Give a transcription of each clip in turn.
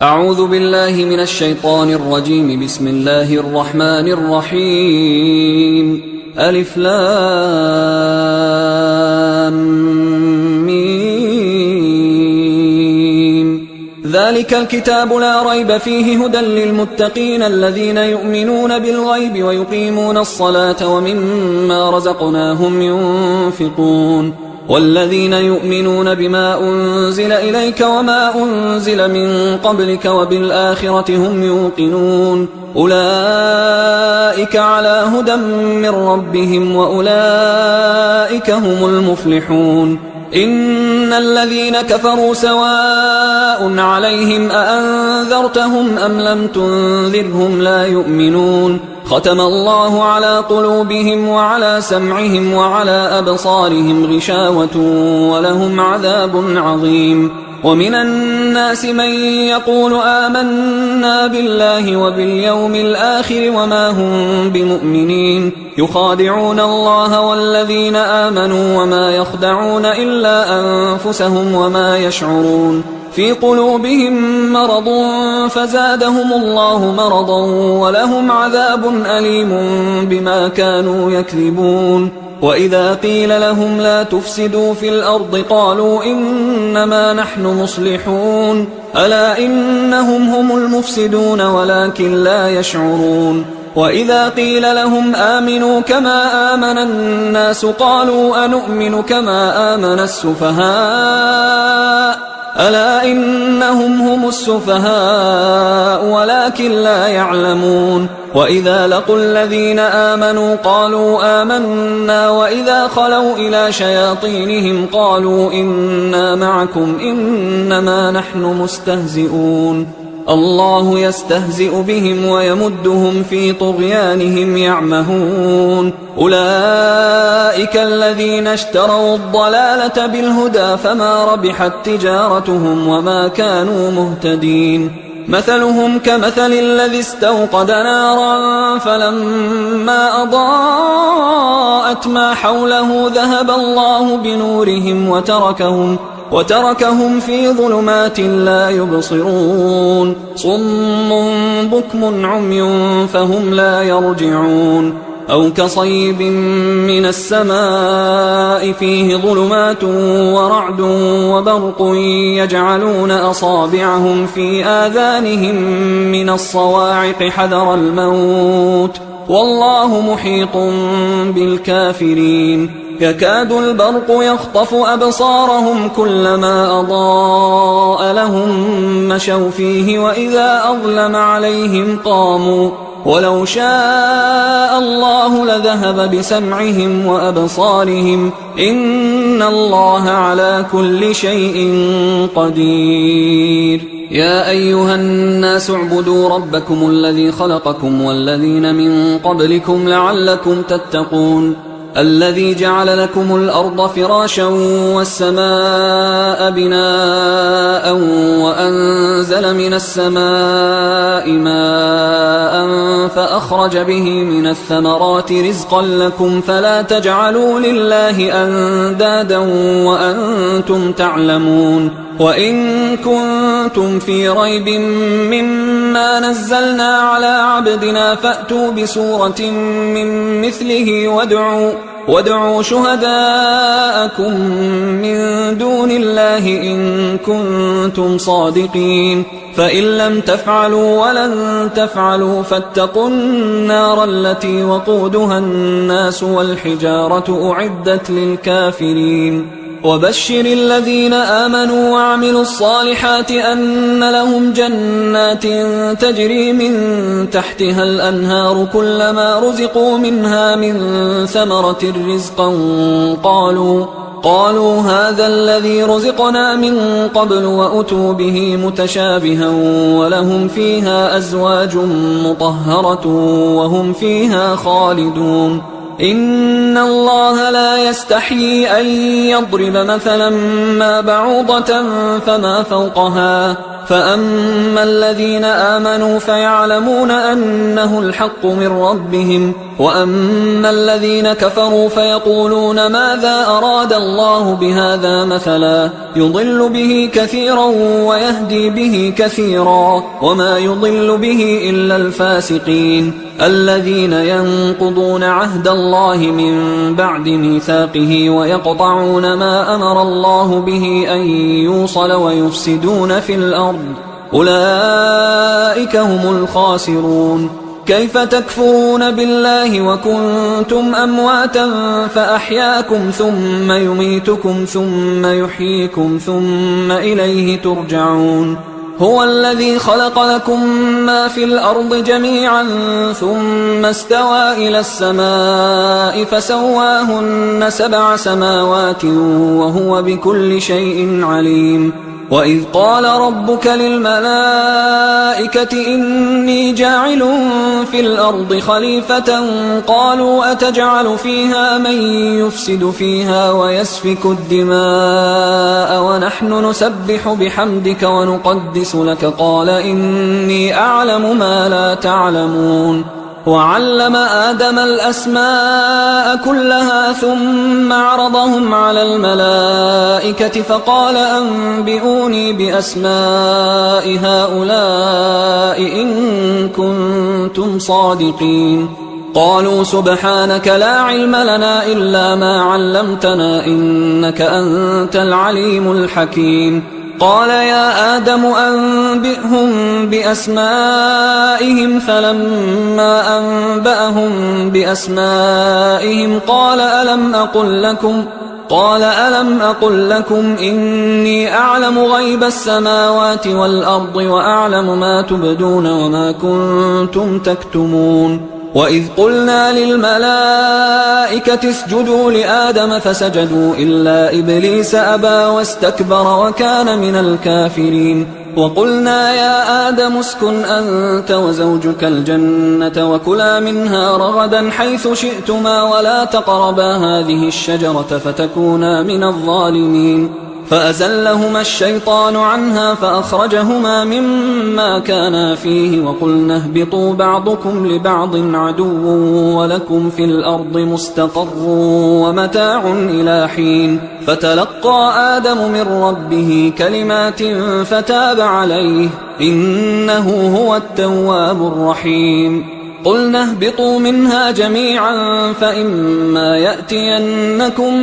أعوذ بالله من الشيطان الرجيم. بسم الله الرحمن الرحيم. ألف لام ميم. ذلك الكتاب لا ريب فيه هدى للمتقين الذين يؤمنون بالغيب ويقيمون الصلاة ومما رزقناهم ينفقون والذين يؤمنون بما أنزل إليك وما أنزل من قبلك وبالآخرة هم يوقنون أولئك على هدى من ربهم وأولئك هم المفلحون. إن الذين كفروا سواء عليهم أأنذرتهم أم لم تنذرهم لا يؤمنون ختم الله على قلوبهم وعلى سمعهم وعلى أبصارهم غشاوة ولهم عذاب عظيم. ومن الناس من يقول آمنا بالله وباليوم الآخر وما هم بمؤمنين يخادعون الله والذين آمنوا وما يخدعون إلا أنفسهم وما يشعرون في قلوبهم مرض فزادهم الله مرضا ولهم عذاب أليم بما كانوا يكذبون. وإذا قيل لهم لا تفسدوا في الأرض قالوا إنما نحن مصلحون ألا إنهم هم المفسدون ولكن لا يشعرون. وإذا قيل لهم آمنوا كما آمن الناس قالوا أنؤمن كما آمن السفهاء ألا إنهم هم السفهاء ولكن لا يعلمون. وإذا لقوا الذين آمنوا قالوا آمنا وإذا خلوا إلى شياطينهم قالوا إنا معكم إنما نحن مستهزئون الله يستهزئ بهم ويمدهم في طغيانهم يعمهون. أولئك الذين اشتروا الضلالة بالهدى فما ربحت تجارتهم وما كانوا مهتدين. مثلهم كمثل الذي استوقد نارا فلما أضاءت ما حوله ذهب الله بنورهم وتركهم في ظلمات لا يبصرون صم بكم عمي فهم لا يرجعون. أو كصيب من السماء فيه ظلمات ورعد وبرق يجعلون أصابعهم في آذانهم من الصواعق حذر الموت والله محيط بالكافرين. يكاد البرق يخطف أبصارهم كلما أضاء لهم مشوا فيه وإذا أظلم عليهم قاموا ولو شاء الله لذهب بسمعهم وأبصارهم إن الله على كل شيء قدير. يا أيها الناس اعبدوا ربكم الذي خلقكم والذين من قبلكم لعلكم تتقون الذي جعل لكم الأرض فراشا والسماء بناء وأنزل من السماء ماء فأخرج به من الثمرات رزقا لكم فلا تجعلوا لله أندادا وأنتم تعلمون. وإن كنتم في ريب مما نزلنا على عبدنا فأتوا بسورة من مثله وادعوا شهداءكم من دون الله إن كنتم صادقين فإن لم تفعلوا ولن تفعلوا فاتقوا النار التي وقودها الناس والحجارة أعدت للكافرين. وبشر الذين آمنوا وعملوا الصالحات أن لهم جنات تجري من تحتها الأنهار كلما رزقوا منها من ثمرة رزقا قالوا هذا الذي رزقنا من قبل وأتوا به متشابها ولهم فيها أزواج مطهرة وهم فيها خالدون. إن الله لا يستحيي أن يضرب مثلا ما بعوضة فما فوقها فأما الذين آمنوا فيعلمون أنه الحق من ربهم وأما الذين كفروا فيقولون ماذا أراد الله بهذا مثلا يضل به كثيرا ويهدي به كثيرا وما يضل به إلا الفاسقين الذين ينقضون عهد الله من بعد ميثاقه ويقطعون ما أمر الله به أن يوصل ويفسدون في الأرض أولئك هم الخاسرون. كيف تكفرون بالله وكنتم أمواتا فأحياكم ثم يميتكم ثم يحييكم ثم إليه ترجعون. هو الذي خلق لكم ما في الأرض جميعا ثم استوى إلى السماء فسواهن 7 سماوات وهو بكل شيء عليم. وإذ قال ربك للملائكة إني جاعل في الأرض خليفة قالوا أتجعل فيها من يفسد فيها ويسفك الدماء ونحن نسبح بحمدك ونقدس لك قال إني أعلم ما لا تعلمون. وعلم آدم الأسماء كلها ثم عرضهم على الملائكة فقال أنبئوني بأسماء هؤلاء إن كنتم صادقين. قالوا سبحانك لا علم لنا إلا ما علمتنا إنك أنت العليم الحكيم. قال يا آدم أنبئهم بأسمائهم فلما أنبأهم بأسمائهم قال ألم أقل لكم إني أعلم غيب السماوات والأرض وأعلم ما تبدون وما كنتم تكتمون. وإذ قلنا للملائكة اسجدوا لآدم فسجدوا إلا إبليس أبى واستكبر وكان من الكافرين. وقلنا يا آدم اسكن أنت وزوجك الجنة وكلا منها رغدا حيث شئتما ولا تقربا هذه الشجرة فتكونا من الظالمين. فأزلهما الشيطان عنها فأخرجهما مما كانا فيه وقلنا اهبطوا بعضكم لبعض عدو ولكم في الأرض مستقر ومتاع إلى حين. فتلقى آدم من ربه كلمات فتاب عليه إنه هو التواب الرحيم. قلنا اهبطوا منها جميعا فإما يأتينكم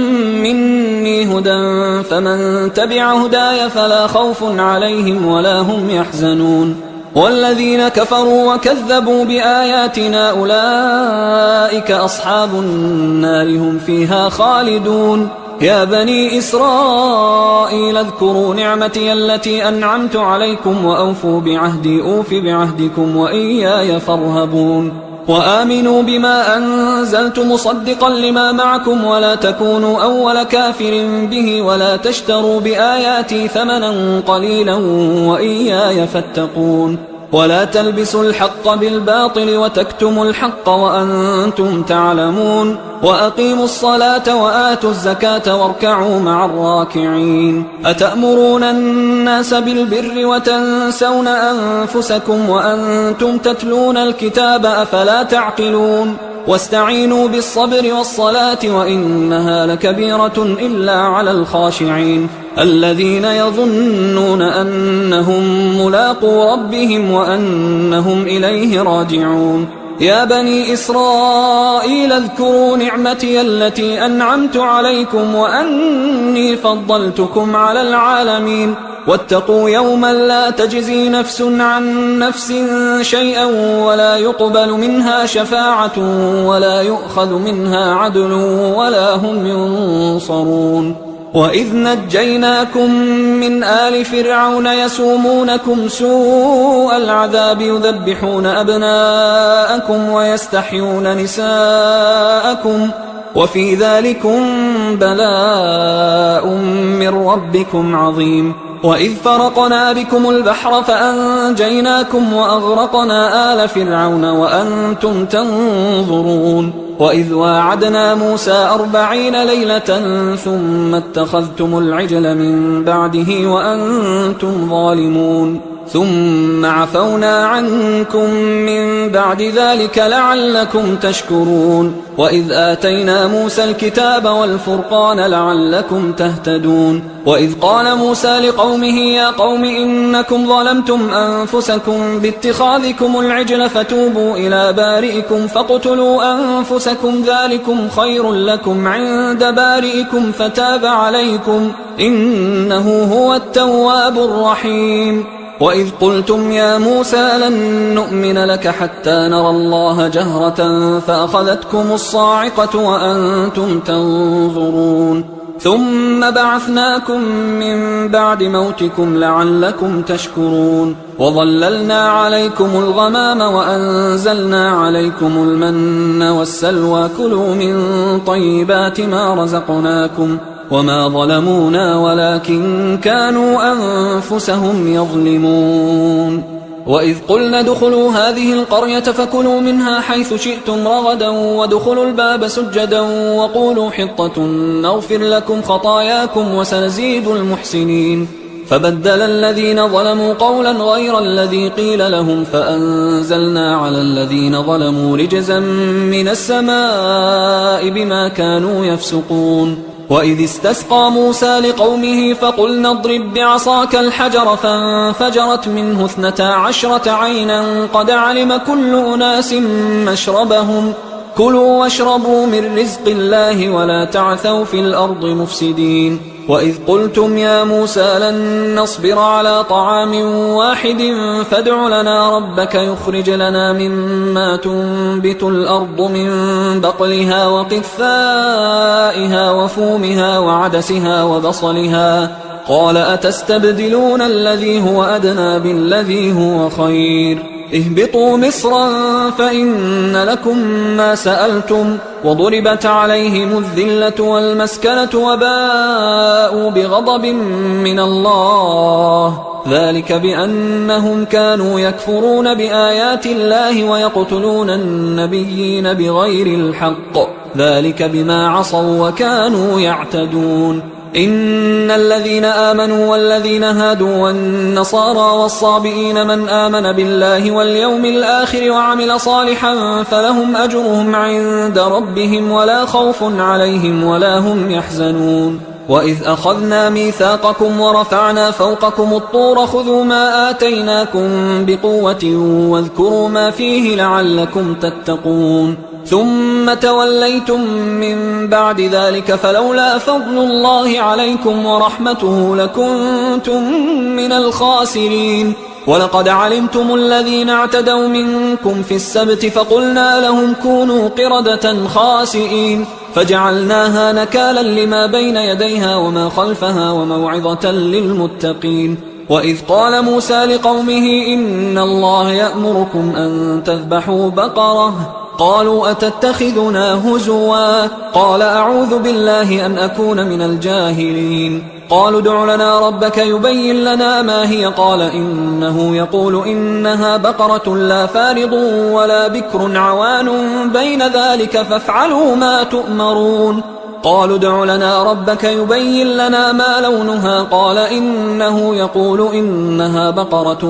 مني هدى فمن تبع هداي فلا خوف عليهم ولا هم يحزنون. والذين كفروا وكذبوا بآياتنا أولئك أصحاب النار هم فيها خالدون. يا بني إسرائيل اذكروا نعمتي التي أنعمت عليكم وأوفوا بعهدي أوف بعهدكم وإياي فارهبون. وآمنوا بما أنزلت مصدقا لما معكم ولا تكونوا أول كافر به ولا تشتروا بآياتي ثمنا قليلا وإياي فاتقون. ولا تلبسوا الحق بالباطل وتكتموا الحق وأنتم تعلمون. وأقيموا الصلاة وآتوا الزكاة واركعوا مع الراكعين. أتأمرون الناس بالبر وتنسون أنفسكم وأنتم تتلون الكتاب أفلا تعقلون. واستعينوا بالصبر والصلاة وإنها لكبيرة إلا على الخاشعين الذين يظنون أنهم ملاقو ربهم وأنهم إليه راجعون. يا بني إسرائيل اذكروا نعمتي التي أنعمت عليكم وأني فضلتكم على العالمين. واتقوا يوما لا تجزي نفس عن نفس شيئا ولا يقبل منها شفاعة ولا يؤخذ منها عدل ولا هم ينصرون. وإذ نجيناكم من آل فرعون يسومونكم سوء العذاب يذبحون أبناءكم ويستحيون نساءكم وفي ذلكم بلاء من ربكم عظيم. وإذ فرقنا بكم البحر فأنجيناكم وأغرقنا آل فرعون وأنتم تنظرون. وإذ واعدنا موسى 40 ليلة ثم اتخذتم العجل من بعده وأنتم ظالمون. ثم عفونا عنكم من بعد ذلك لعلكم تشكرون وإذ آتينا موسى الكتاب والفرقان لعلكم تهتدون وإذ قال موسى لقومه يا قوم إنكم ظلمتم أنفسكم باتخاذكم العجل فتوبوا إلى بارئكم فاقتلوا أنفسكم ذلكم خير لكم عند بارئكم فتاب عليكم إنه هو التواب الرحيم وإذ قلتم يا موسى لن نؤمن لك حتى نرى الله جهرة فأخذتكم الصاعقة وأنتم تنظرون ثم بعثناكم من بعد موتكم لعلكم تشكرون وظللنا عليكم الغمام وأنزلنا عليكم المن والسلوى كلوا من طيبات ما رزقناكم وما ظلمونا ولكن كانوا أنفسهم يظلمون وإذ قلنا ادخلوا هذه القرية فكلوا منها حيث شئتم رغدا وادخلوا الباب سجدا وقولوا حطة نغفر لكم خطاياكم وسنزيد المحسنين فبدل الذين ظلموا قولا غير الذي قيل لهم فأنزلنا على الذين ظلموا رجزا من السماء بما كانوا يفسقون وإذ استسقى موسى لقومه فقلنا اضرب بعصاك الحجر فانفجرت منه 12 عينا قد علم كل أناس مشربهم كلوا واشربوا من رزق الله ولا تعثوا في الأرض مفسدين وإذ قلتم يا موسى لن نصبر على طعام واحد فادع لنا ربك يخرج لنا مما تنبت الأرض من بقلها وقثائها وفومها وعدسها وبصلها قال أتستبدلون الذي هو أدنى بالذي هو خير اهبطوا مصرا فإن لكم ما سألتم وضربت عليهم الذلة والمسكنة وباءوا بغضب من الله ذلك بأنهم كانوا يكفرون بآيات الله ويقتلون النبيين بغير الحق ذلك بما عصوا وكانوا يعتدون إن الذين آمنوا والذين هادوا والنصارى والصابئين من آمن بالله واليوم الآخر وعمل صالحا فلهم أجرهم عند ربهم ولا خوف عليهم ولا هم يحزنون وإذ أخذنا ميثاقكم ورفعنا فوقكم الطور خذوا ما آتيناكم بقوة واذكروا ما فيه لعلكم تتقون ثم توليتم من بعد ذلك فلولا فضل الله عليكم ورحمته لكنتم من الخاسرين ولقد علمتم الذين اعتدوا منكم في السبت فقلنا لهم كونوا قردة خاسئين فجعلناها نكالا لما بين يديها وما خلفها وموعظة للمتقين وإذ قال موسى لقومه إن الله يأمركم أن تذبحوا بقرة قالوا أتتخذنا هزوا قال أعوذ بالله أن أكون من الجاهلين قالوا ادع لنا ربك يبين لنا ما هي قال إنه يقول إنها بقرة لا فارض ولا بكر عوان بين ذلك فافعلوا ما تؤمرون قالوا ادع لنا ربك يبين لنا ما لونها قال إنه يقول إنها بقرة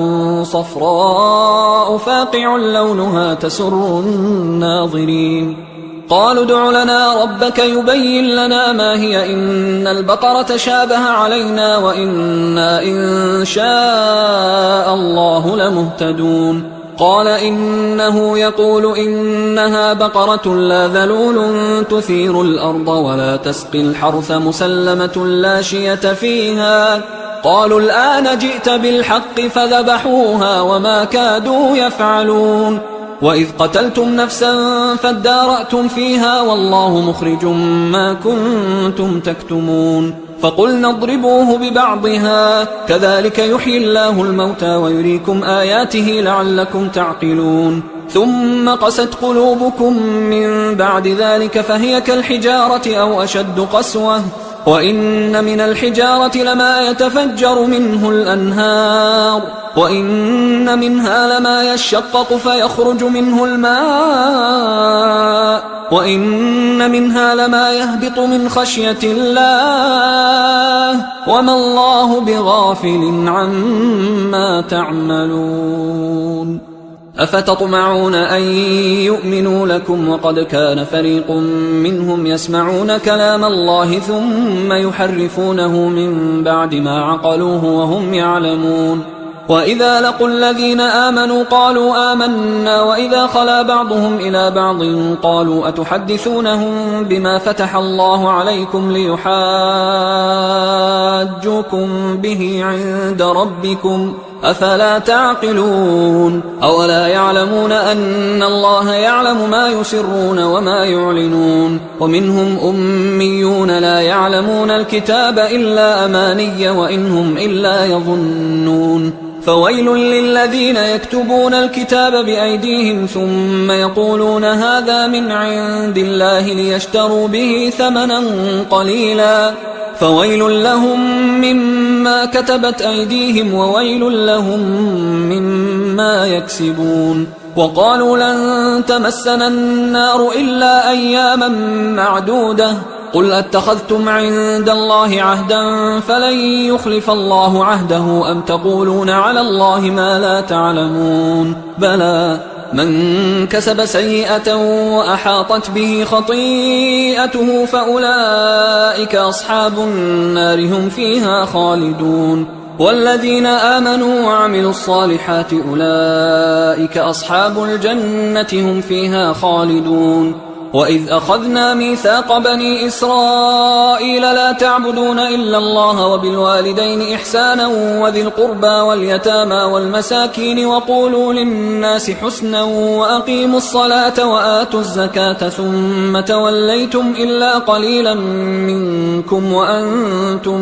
صفراء فاقع لونها تسر الناظرين قالوا ادع لنا ربك يبين لنا ما هي إن البقرة شابه علينا وإنا إن شاء الله لمهتدون قال إنه يقول إنها بقرة لا ذلول تثير الأرض ولا تسقي الحرث مسلمة لا شية فيها قالوا الآن جئت بالحق فذبحوها وما كادوا يفعلون وإذ قتلتم نفسا فادارأتم فيها والله مخرج ما كنتم تكتمون فقلنا اضربوه ببعضها كذلك يحيي الله الموتى ويريكم آياته لعلكم تعقلون ثم قست قلوبكم من بعد ذلك فهي كالحجارة أو أشد قسوة وإن من الحجارة لما يتفجر منه الأنهار وإن منها لما يشقق فيخرج منه الماء وإن منها لما يهبط من خشية الله وما الله بغافل عما تعملون أفتطمعون أن يؤمنوا لكم وقد كان فريق منهم يسمعون كلام الله ثم يحرفونه من بعد ما عقلوه وهم يعلمون وإذا لقوا الذين آمنوا قالوا آمنا وإذا خلا بعضهم إلى بعض قالوا أتحدثونهم بما فتح الله عليكم ليحاجوكم به عند ربكم أفلا تعقلون أولا يعلمون أن الله يعلم ما يسرون وما يعلنون ومنهم أميون لا يعلمون الكتاب إلا أماني وإنهم إلا يظنون فويل للذين يكتبون الكتاب بأيديهم ثم يقولون هذا من عند الله ليشتروا به ثمنا قليلا فويل لهم مما كتبت أيديهم وويل لهم مما يكسبون وقالوا لن تمسنا النار إلا أياما معدودة قل أتخذتم عند الله عهدا فلن يخلف الله عهده أم تقولون على الله ما لا تعلمون بلى من كسب سيئة وأحاطت به خطيئته فأولئك أصحاب النار هم فيها خالدون والذين آمنوا وعملوا الصالحات أولئك أصحاب الجنة هم فيها خالدون وإذ أخذنا ميثاق بني إسرائيل لا تعبدون إلا الله وبالوالدين إحسانا وذي القربى واليتامى والمساكين وقولوا للناس حسنا وأقيموا الصلاة وآتوا الزكاة ثم توليتم إلا قليلا منكم وأنتم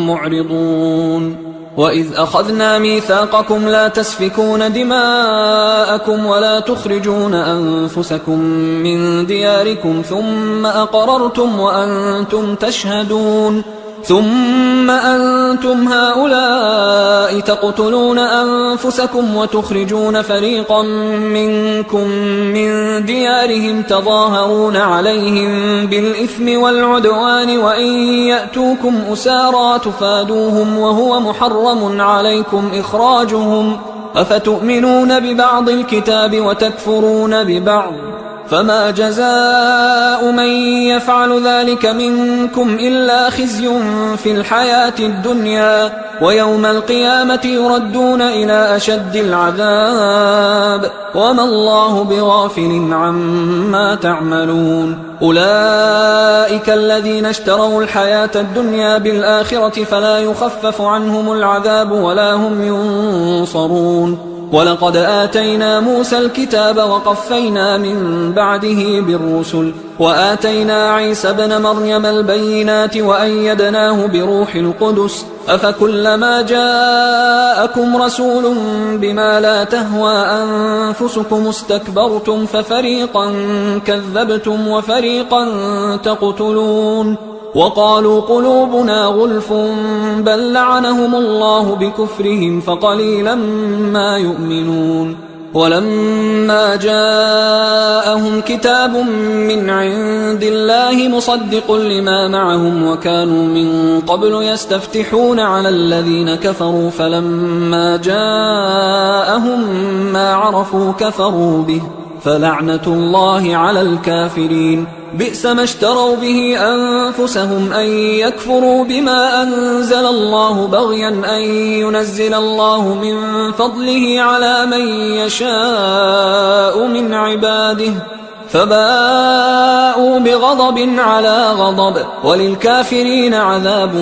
معرضون وإذ أخذنا ميثاقكم لا تسفكون دماءكم ولا تخرجون أنفسكم من دياركم ثم أقررتم وأنتم تشهدون ثم أنتم هؤلاء تقتلون أنفسكم وتخرجون فريقا منكم من ديارهم تظاهرون عليهم بالإثم والعدوان وإن يأتوكم أسارى تفادوهم وهو محرم عليكم إخراجهم أفتؤمنون ببعض الكتاب وتكفرون ببعض فما جزاء من يفعل ذلك منكم إلا خزي في الحياة الدنيا ويوم القيامة يردون إلى أشد العذاب وما الله بغافل عما تعملون أولئك الذين اشتروا الحياة الدنيا بالآخرة فلا يخفف عنهم العذاب ولا هم ينصرون ولقد آتينا موسى الكتاب وقفينا من بعده بالرسل وآتينا عيسى ابن مريم البينات وأيدناه بروح القدس أفكلما جاءكم رسول بما لا تهوى أنفسكم استكبرتم ففريقا كذبتم وفريقا تقتلون وقالوا قلوبنا غلف بل لعنهم الله بكفرهم فقليلا ما يؤمنون ولما جاءهم كتاب من عند الله مصدق لما معهم وكانوا من قبل يستفتحون على الذين كفروا فلما جاءهم ما عرفوا كفروا به فلعنة الله على الكافرين بئس ما اشتروا به أنفسهم أن يكفروا بما أنزل الله بغيا أن ينزل الله من فضله على من يشاء من عباده فباءوا بغضب على غضب وللكافرين عذاب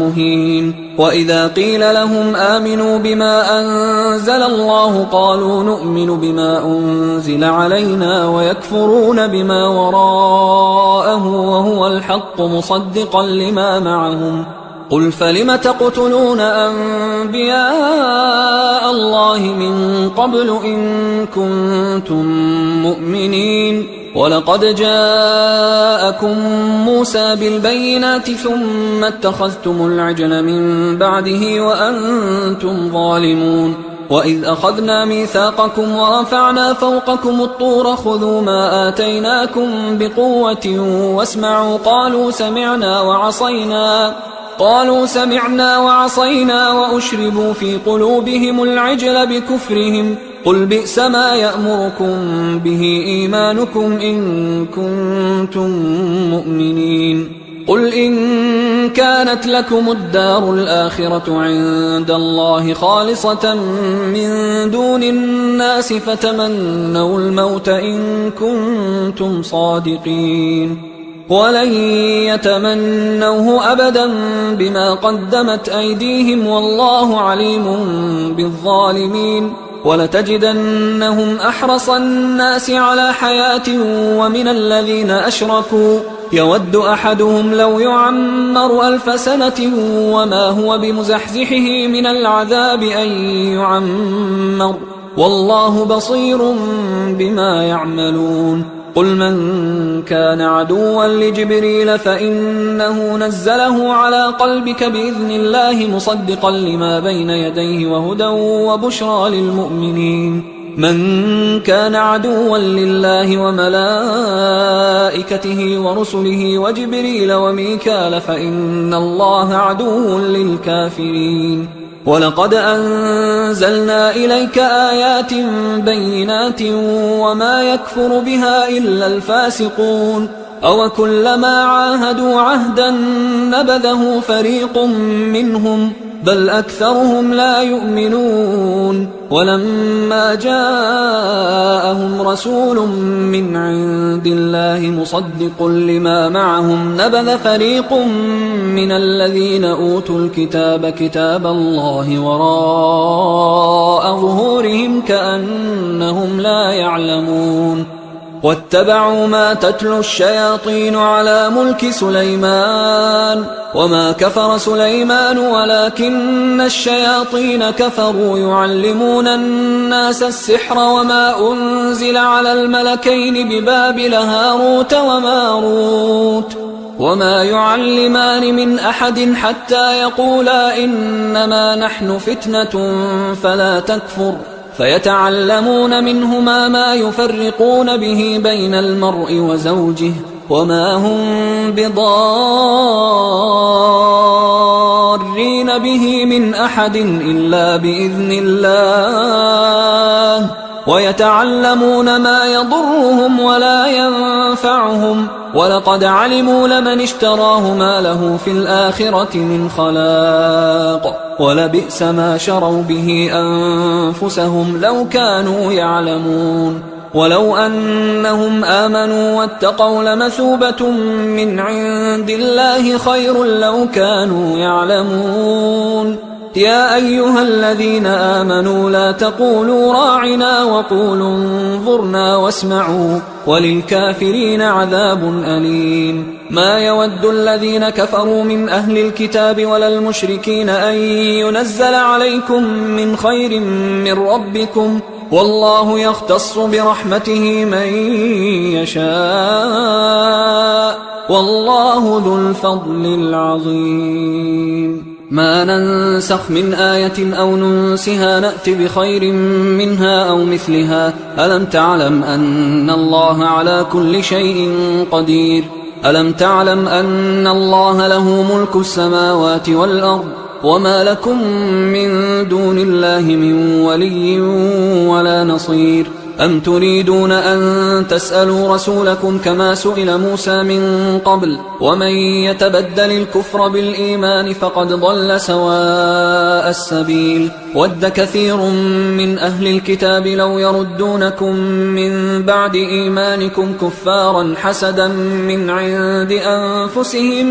مهين وإذا قيل لهم آمنوا بما أنزل الله قالوا نؤمن بما أنزل علينا ويكفرون بما وراءه وهو الحق مصدقا لما معهم قل فلم تقتلون أنبياء الله من قبل إن كنتم مؤمنين ولقد جاءكم موسى بالبينات ثم اتخذتم العجل من بعده وأنتم ظالمون وإذ أخذنا ميثاقكم ورفعنا فوقكم الطور خذوا ما آتيناكم بقوة واسمعوا قالوا سمعنا وعصينا وأشربوا في قلوبهم العجل بكفرهم قل بئس ما يأمركم به إيمانكم إن كنتم مؤمنين قل إن كانت لكم الدار الآخرة عند الله خالصة من دون الناس فتمنوا الموت إن كنتم صادقين ولن يتمنوه أبدا بما قدمت أيديهم والله عليم بالظالمين ولتجدنهم أحرص الناس على حياة ومن الذين أشركوا يود أحدهم لو يعمر 1000 سنة وما هو بمزحزحه من العذاب أن يعمر والله بصير بما يعملون قل من كان عدوا لجبريل فإنه نزله على قلبك بإذن الله مصدقا لما بين يديه وهدى وبشرى للمؤمنين من كان عدوا لله وملائكته ورسله وجبريل وميكال فإن الله عدو للكافرين ولقد أنزلنا إليك آيات بينات وما يكفر بها إلا الفاسقون أوكلما عاهدوا عهدا نبذه فريق منهم بل أكثرهم لا يؤمنون ولما جاءهم رسول من عند الله مصدق لما معهم نبذ فريق من الذين أوتوا الكتاب كتاب الله وراء ظهورهم كأنهم لا يعلمون واتبعوا ما تتلو الشياطين على ملك سليمان وما كفر سليمان ولكن الشياطين كفروا يعلمون الناس السحر وما أنزل على الملكين ببابل هاروت وماروت وما يعلمان من أحد حتى يقولا إنما نحن فتنة فلا تكفر فيتعلمون منهما ما يفرقون به بين المرء وزوجه وما هم بضارين به من أحد إلا بإذن الله ويتعلمون ما يضرهم ولا ينفعهم ولقد علموا لمن اشتراه ما له في الآخرة من خلاق ولبئس ما شروا به أنفسهم لو كانوا يعلمون ولو أنهم آمنوا واتقوا لمثوبة من عند الله خير لو كانوا يعلمون يا أيها الذين آمنوا لا تقولوا راعنا وقولوا انظرنا واسمعوا وللكافرين عذاب أليم ما يود الذين كفروا من أهل الكتاب ولا المشركين أن ينزل عليكم من خير من ربكم والله يختص برحمته من يشاء والله ذو الفضل العظيم ما ننسخ من آية أو ننسها نأت بخير منها أو مثلها ألم تعلم أن الله على كل شيء قدير ألم تعلم أن الله له ملك السماوات والأرض وما لكم من دون الله من ولي ولا نصير أم تريدون أن تسألوا رسولكم كما سئل موسى من قبل ومن يتبدل الكفر بالإيمان فقد ضل سواء السبيل ود كثير من أهل الكتاب لو يردونكم من بعد إيمانكم كفارا حسدا من عند أنفسهم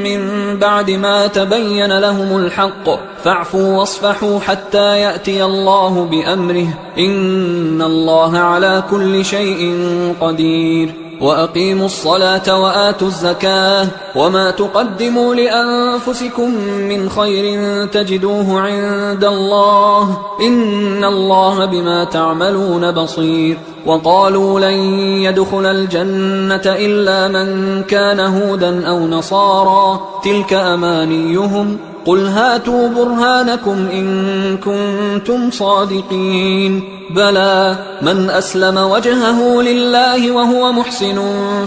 من بعد ما تبين لهم الحق فاعفوا واصفحوا حتى يأتي الله بأمره إن الله على كل شيء قدير وأقيموا الصلاة وآتوا الزكاة وما تقدموا لأنفسكم من خير تجدوه عند الله إن الله بما تعملون بصير. وقالوا لن يدخل الجنة إلا من كان هودا أو نصارى تلك أمانيهم قل هاتوا برهانكم إن كنتم صادقين بلى من أسلم وجهه لله وهو محسن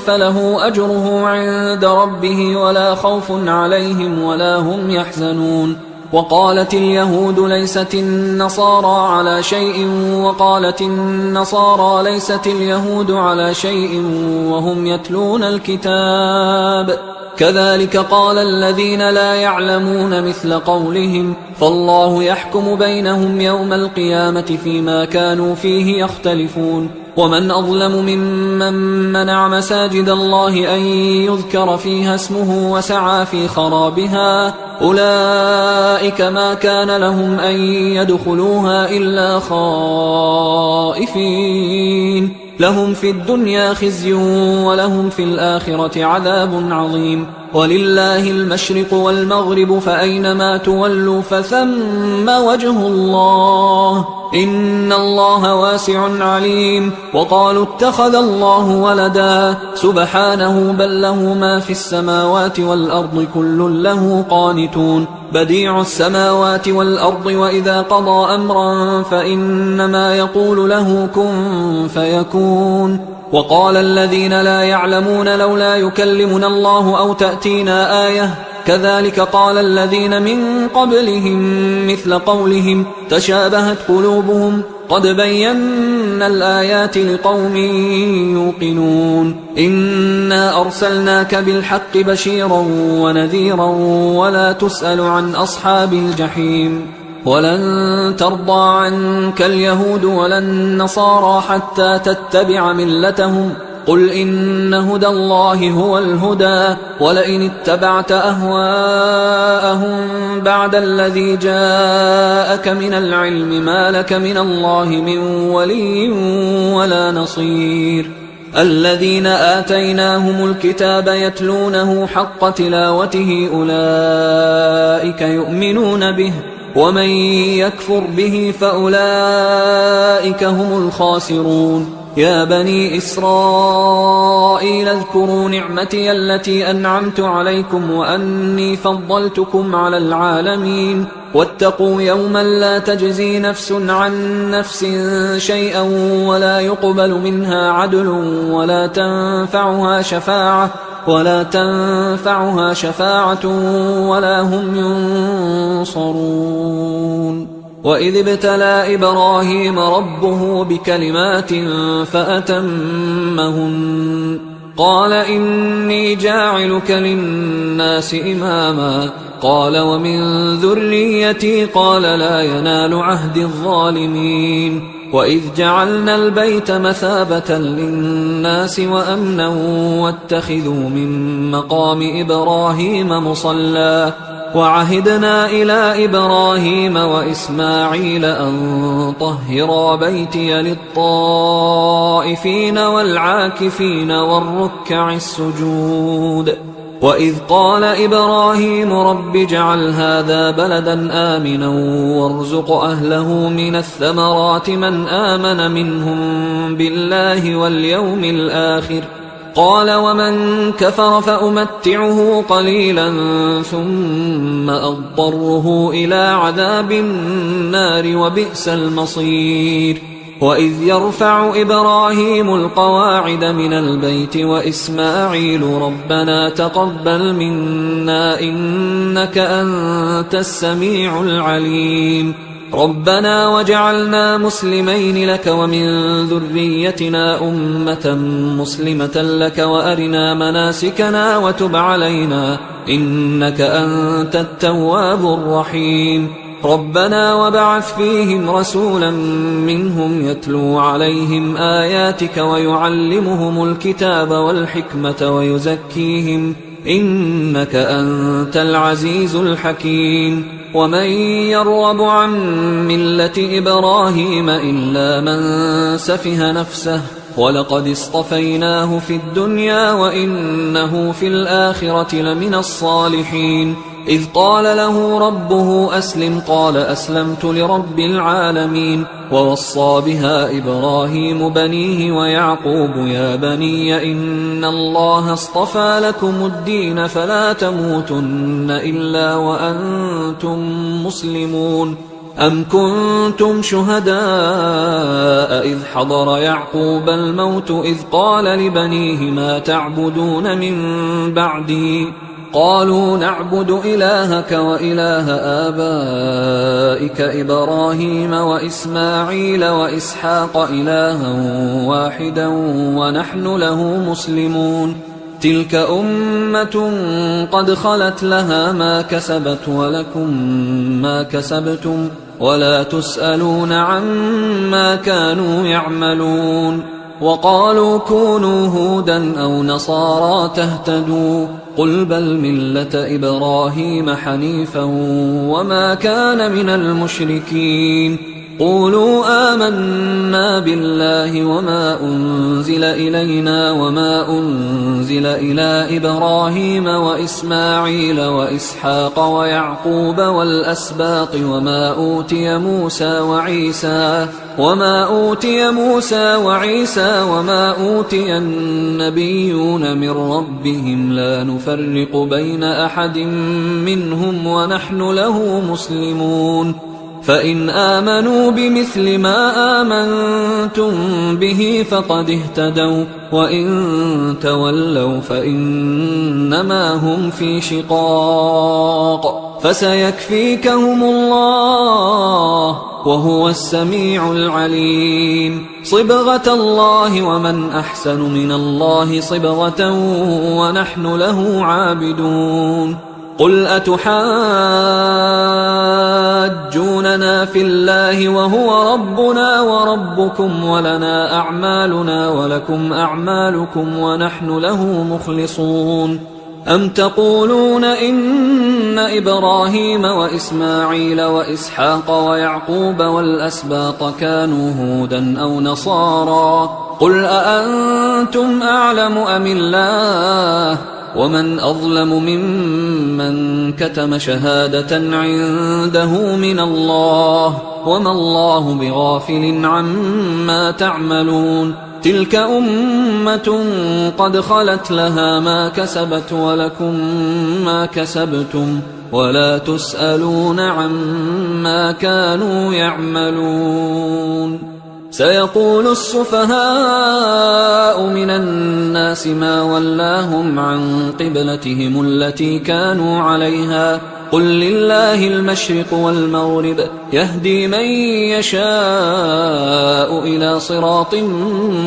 فله أجره عند ربه ولا خوف عليهم ولا هم يحزنون. وقالت اليهود ليست النصارى على شيء وقالت النصارى ليست اليهود على شيء وهم يتلون الكتاب كذلك قال الذين لا يعلمون مثل قولهم فالله يحكم بينهم يوم القيامة فيما كانوا فيه يختلفون. ومن أظلم ممن منع مساجد الله أن يذكر فيها اسمه وسعى في خرابها أولئك ما كان لهم أن يدخلوها إلا خائفين لهم في الدنيا خزي ولهم في الآخرة عذاب عظيم. ولله المشرق والمغرب فأينما تولوا فثم وجه الله إن الله واسع عليم. وقالوا اتخذ الله ولدا سبحانه بل له ما في السماوات والأرض كل له قانتون بديع السماوات والأرض وإذا قضى أمرا فإنما يقول له كن فيكون. وقال الذين لا يعلمون لولا يكلمنا الله أو تأتينا آية كذلك قال الذين من قبلهم مثل قولهم تشابهت قلوبهم قد بينا الآيات لقوم يوقنون. إنا أرسلناك بالحق بشيرا ونذيرا ولا تسأل عن أصحاب الجحيم. ولن ترضى عنك اليهود ولا النصارى حتى تتبع ملتهم قل إن هدى الله هو الهدى ولئن اتبعت أهواءهم بعد الذي جاءك من العلم ما لك من الله من ولي ولا نصير. الذين آتيناهم الكتاب يتلونه حق تلاوته أولئك يؤمنون به ومن يكفر به فأولئك هم الخاسرون. يا بني إسرائيل اذكروا نعمتي التي أنعمت عليكم وأني فضلتكم على العالمين واتقوا يوما لا تجزي نفس عن نفس شيئا ولا يقبل منها عدل ولا تنفعها شفاعة ولا هم ينصرون. وإذ ابتلى إبراهيم ربه بكلمات فأتمهن قال إني جاعلك للناس إماما قال ومن ذريتي قال لا ينال عهد الظالمين. وإذ جعلنا البيت مثابة للناس وأمنا واتخذوا من مقام إبراهيم مصلى وعهدنا إلى إبراهيم وإسماعيل أن طهرا بيتي للطائفين والعاكفين والركع السجود. وإذ قال إبراهيم رب اجعل هذا بلدا آمنا وارزق أهله من الثمرات من آمن منهم بالله واليوم الآخر قال ومن كفر فأمتعه قليلا ثم أضطره إلى عذاب النار وبئس المصير. وإذ يرفع إبراهيم القواعد من البيت وإسماعيل ربنا تقبل منا إنك أنت السميع العليم ربنا وجعلنا مسلمين لك ومن ذريتنا أمة مسلمة لك وأرنا مناسكنا وتب علينا إنك أنت التواب الرحيم ربنا وبعث فيهم رسولا منهم يتلو عليهم آياتك ويعلمهم الكتاب والحكمة ويزكيهم إنك أنت العزيز الحكيم. ومن يرغب عن ملة إبراهيم إلا من سفه نفسه ولقد اصطفيناه في الدنيا وإنه في الآخرة لمن الصالحين. إذ قال له ربه أسلم قال أسلمت لرب العالمين. ووصى بها إبراهيم بنيه ويعقوب يا بني إن الله اصطفى لكم الدين فلا تموتن إلا وأنتم مسلمون. أم كنتم شهداء إذ حضر يعقوب الموت إذ قال لبنيه ما تعبدون من بعدي قالوا نعبد إلهك وإله آبائك إبراهيم وإسماعيل وإسحاق إلها واحدا ونحن له مسلمون. تلك أمة قد خلت لها ما كسبت ولكم ما كسبتم ولا تسألون عما كانوا يعملون. وقالوا كونوا هودا أو نصارى تهتدوا قل بل ملة إبراهيم حنيفا وما كان من المشركين. قولوا آمنا بالله وما أنزل إلينا وما أنزل إلى إبراهيم وإسماعيل وإسحاق ويعقوب والأسباط وما أوتي موسى وعيسى وما أوتي النبيون من ربهم لا نفرق بين أحد منهم ونحن له مسلمون. فإن آمنوا بمثل ما آمنتم به فقد اهتدوا وإن تولوا فإنما هم في شقاق فسيكفيكهم الله وهو السميع العليم. صبغة الله ومن أحسن من الله صبغة ونحن له عابدون. قل أتحاجوننا في الله وهو ربنا وربكم ولنا أعمالنا ولكم أعمالكم ونحن له مخلصون. أم تقولون إن إبراهيم وإسماعيل وإسحاق ويعقوب والأسباط كانوا هودا أو نصارى قل أأنتم أعلم أم الله ومن أظلم ممن كتم شهادة عنده من الله وما الله بغافل عما تعملون. تلك أمة قد خلت لها ما كسبت ولكم ما كسبتم ولا تسألون عما كانوا يعملون. سيقول السفهاء من الناس ما ولاهم عن قبلتهم التي كانوا عليها قل لله المشرق والمغرب يهدي من يشاء إلى صراط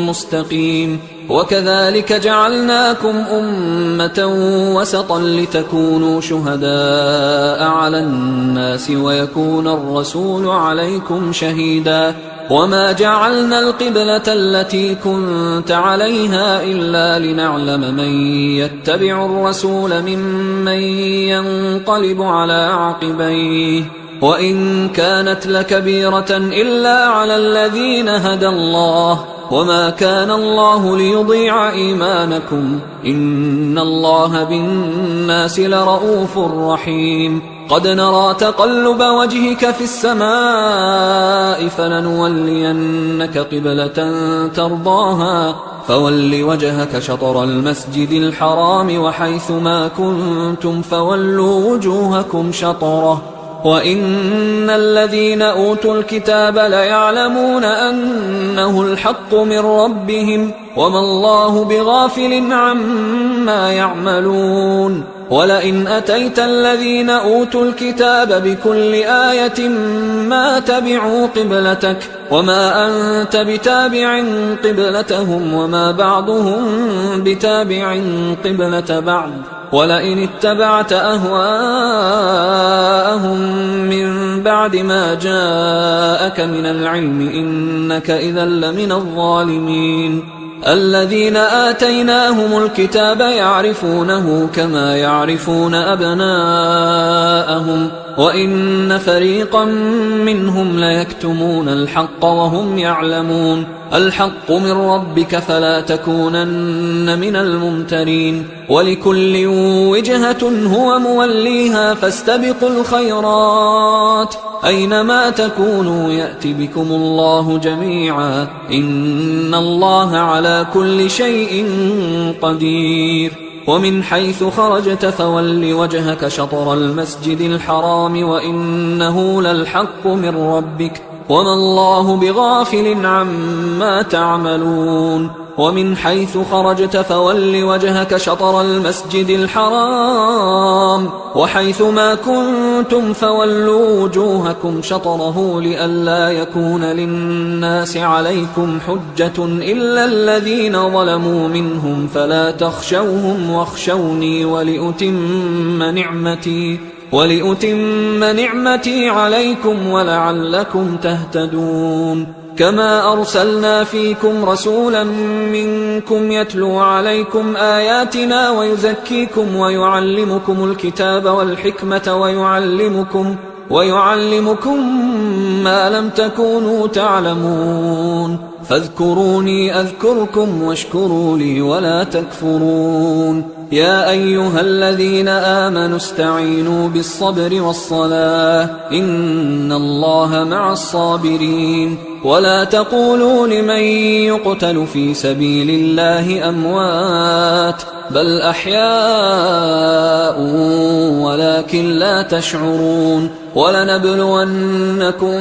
مستقيم. وكذلك جعلناكم أمة وسطا لتكونوا شهداء على الناس ويكون الرسول عليكم شهيدا. وما جعلنا القبلة التي كنت عليها إلا لنعلم من يتبع الرسول ممن ينقلب على عقبيه وإن كانت لكبيرة إلا على الذين هدى الله وما كان الله ليضيع إيمانكم إن الله بالناس لرؤوف رحيم. قد نرى تقلب وجهك في السماء فلنولينك قبلة ترضاها فول وجهك شطر المسجد الحرام وحيث ما كنتم فولوا وجوهكم شطره وإن الذين أوتوا الكتاب ليعلمون أنه الحق من ربهم وما الله بغافل عما يعملون. ولئن أتيت الذين أوتوا الكتاب بكل آية ما تبعوا قبلتك وما أنت بتابع قبلتهم وما بعضهم بتابع قبلة بعض ولئن اتبعت أهواءهم من بعد ما جاءك من العلم إنك إذا لمن الظالمين. الذين آتيناهم الكتاب يعرفونه كما يعرفون أبناءهم وإن فريقا منهم ليكتمون الحق وهم يعلمون الحق من ربك فلا تكونن من الممترين ولكل وجهة هو موليها فاستبقوا الخيرات أينما تكونوا يأت بكم الله جميعا إن الله على كل شيء قدير ومن حيث خرجت فول وجهك شطر المسجد الحرام وإنه للحق من ربك وما الله بغافل عما تعملون ومن حيث خرجت فول وجهك شطر المسجد الحرام وحيث ما كنتم فولوا وجوهكم شطره لئلا يكون للناس عليكم حجة إلا الذين ظلموا منهم فلا تخشوهم واخشوني ولأتم نعمتي عليكم ولعلكم تهتدون كما أرسلنا فيكم رسولا منكم يتلو عليكم آياتنا ويزكيكم ويعلمكم الكتاب والحكمة ويعلمكم ما لم تكونوا تعلمون فاذكروني أذكركم واشكروا لي ولا تكفرون يا أيها الذين آمنوا استعينوا بالصبر والصلاة إن الله مع الصابرين ولا تقولوا لمن يقتل في سبيل الله أموات بل أحياء ولكن لا تشعرون ولنبلونكم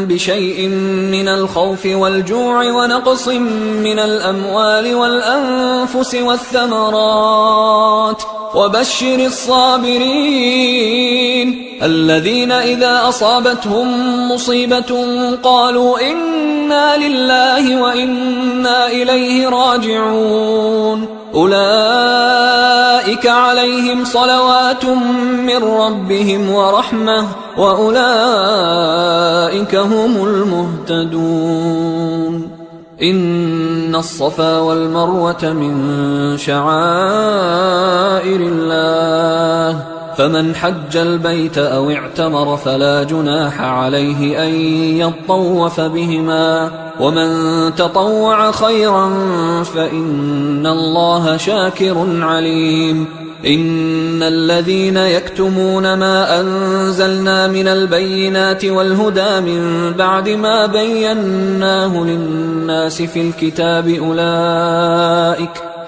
بشيء من الخوف والجوع ونقص من الأموال والأنفس والثمرات وبشر الصابرين الذين إذا أصابتهم مصيبة قالوا إنا لله وإنا إليه راجعون أولئك عليهم صلوات من ربهم ورحمة وأولئك هم المهتدون إن الصفا والمروة من شعائر الله فمن حج البيت أو اعتمر فلا جناح عليه أن يطوف بهما ومن تطوع خيرا فإن الله شاكر عليم إن الذين يكتمون ما أنزلنا من البينات والهدى من بعد ما بيناه للناس في الكتاب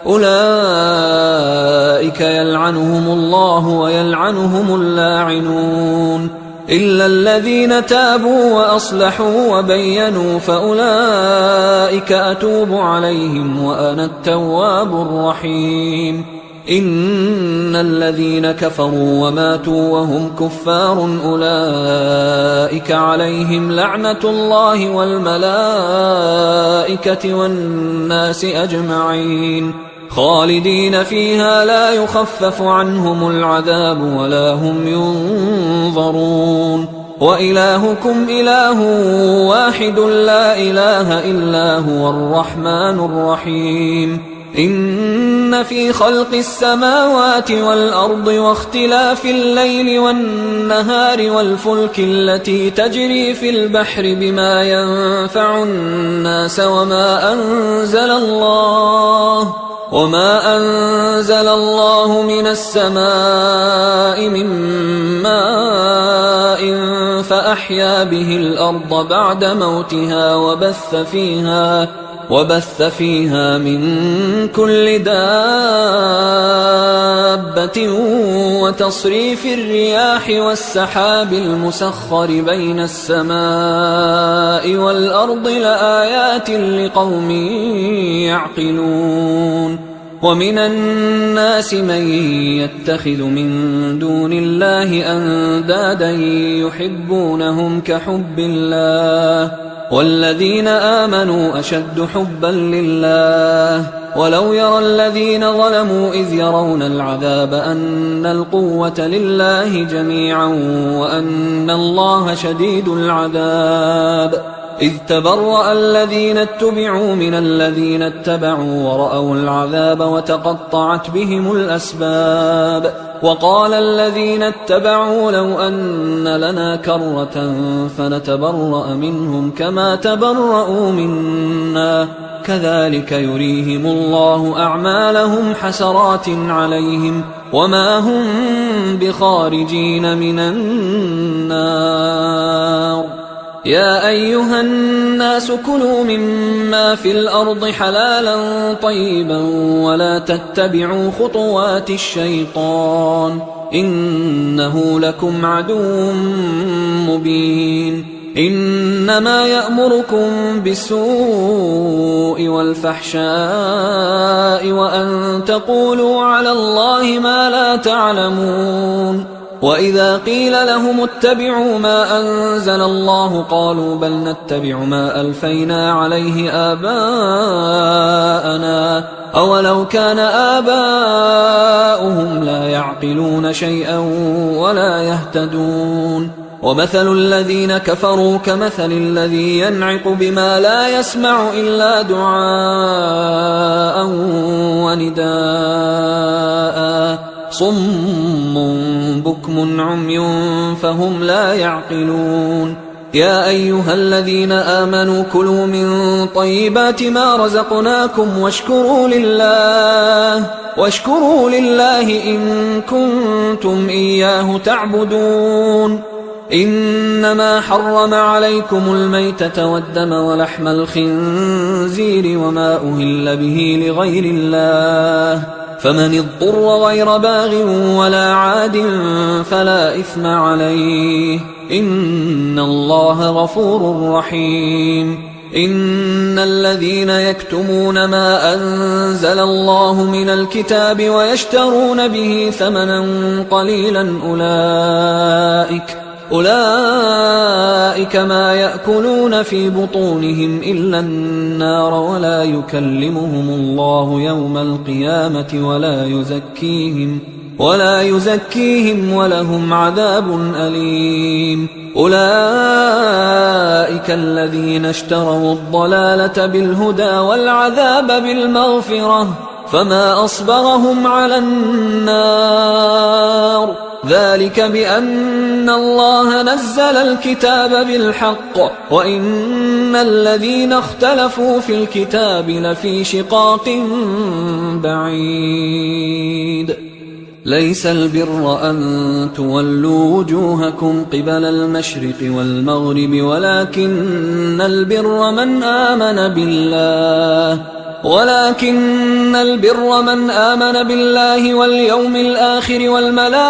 أولئك يلعنهم الله ويلعنهم اللاعنون إلا الذين تابوا وأصلحوا وبينوا فأولئك أتوب عليهم وأنا التواب الرحيم إن الذين كفروا وماتوا وهم كفار أولئك عليهم لعنة الله والملائكة والناس أجمعين خالدين فيها لا يخفف عنهم العذاب ولا هم ينظرون وإلهكم إله واحد لا إله إلا هو الرحمن الرحيم إن في خلق السماوات والأرض واختلاف الليل والنهار والفلك التي تجري في البحر بما ينفع الناس وما أنزل الله من السماء من ماء فأحيا به الأرض بعد موتها وبث فيها من كل دابة وتصريف الرياح والسحاب المسخر بين السماء والأرض لآيات لقوم يعقلون ومن الناس من يتخذ من دون الله أندادا يحبونهم كحب الله والذين آمنوا أشد حبا لله ولو يرى الذين ظلموا إذ يرون العذاب أن القوة لله جميعا وأن الله شديد العذاب إذ تبرأ الذين اتبعوا من الذين اتبعوا ورأوا العذاب وتقطعت بهم الأسباب وقال الذين اتبعوا لو أن لنا كرة فنتبرأ منهم كما تبرأوا منا كذلك يريهم الله أعمالهم حسرات عليهم وما هم بخارجين من النار يا أيها الناس كلوا مما في الأرض حلالا طيبا ولا تتبعوا خطوات الشيطان إنه لكم عدو مبين إنما يأمركم بالسوء والفحشاء وأن تقولوا على الله ما لا تعلمون وإذا قيل لهم اتبعوا ما أنزل الله قالوا بل نتبع ما ألفينا عليه آباءنا أولو كان آباؤهم لا يعقلون شيئا ولا يهتدون ومثل الذين كفروا كمثل الذي ينعق بما لا يسمع إلا دعاء ونداء صم بكم عمي فهم لا يعقلون يا أيها الذين آمنوا كلوا من طيبات ما رزقناكم واشكروا لله إن كنتم إياه تعبدون إنما حرم عليكم الميتة والدم ولحم الخنزير وما أهل به لغير الله فمن اضطر غير باغ ولا عاد فلا إثم عليه إن الله غفور رحيم إن الذين يكتمون ما أنزل الله من الكتاب ويشترون به ثمنا قليلا أولئك ما يأكلون في بطونهم إلا النار ولا يكلمهم الله يوم القيامة ولا يزكيهم ولهم عذاب أليم أولئك الذين اشتروا الضلالة بالهدى والعذاب بالمغفرة فما أصبرهم على النار ذلك بأن الله نزل الكتاب بالحق وإن الذين اختلفوا في الكتاب لفي شقاق بعيد ليس البر أن تولوا وجوهكم قبل المشرق والمغرب ولكن البر من آمن بالله واليوم الآخر والملائكة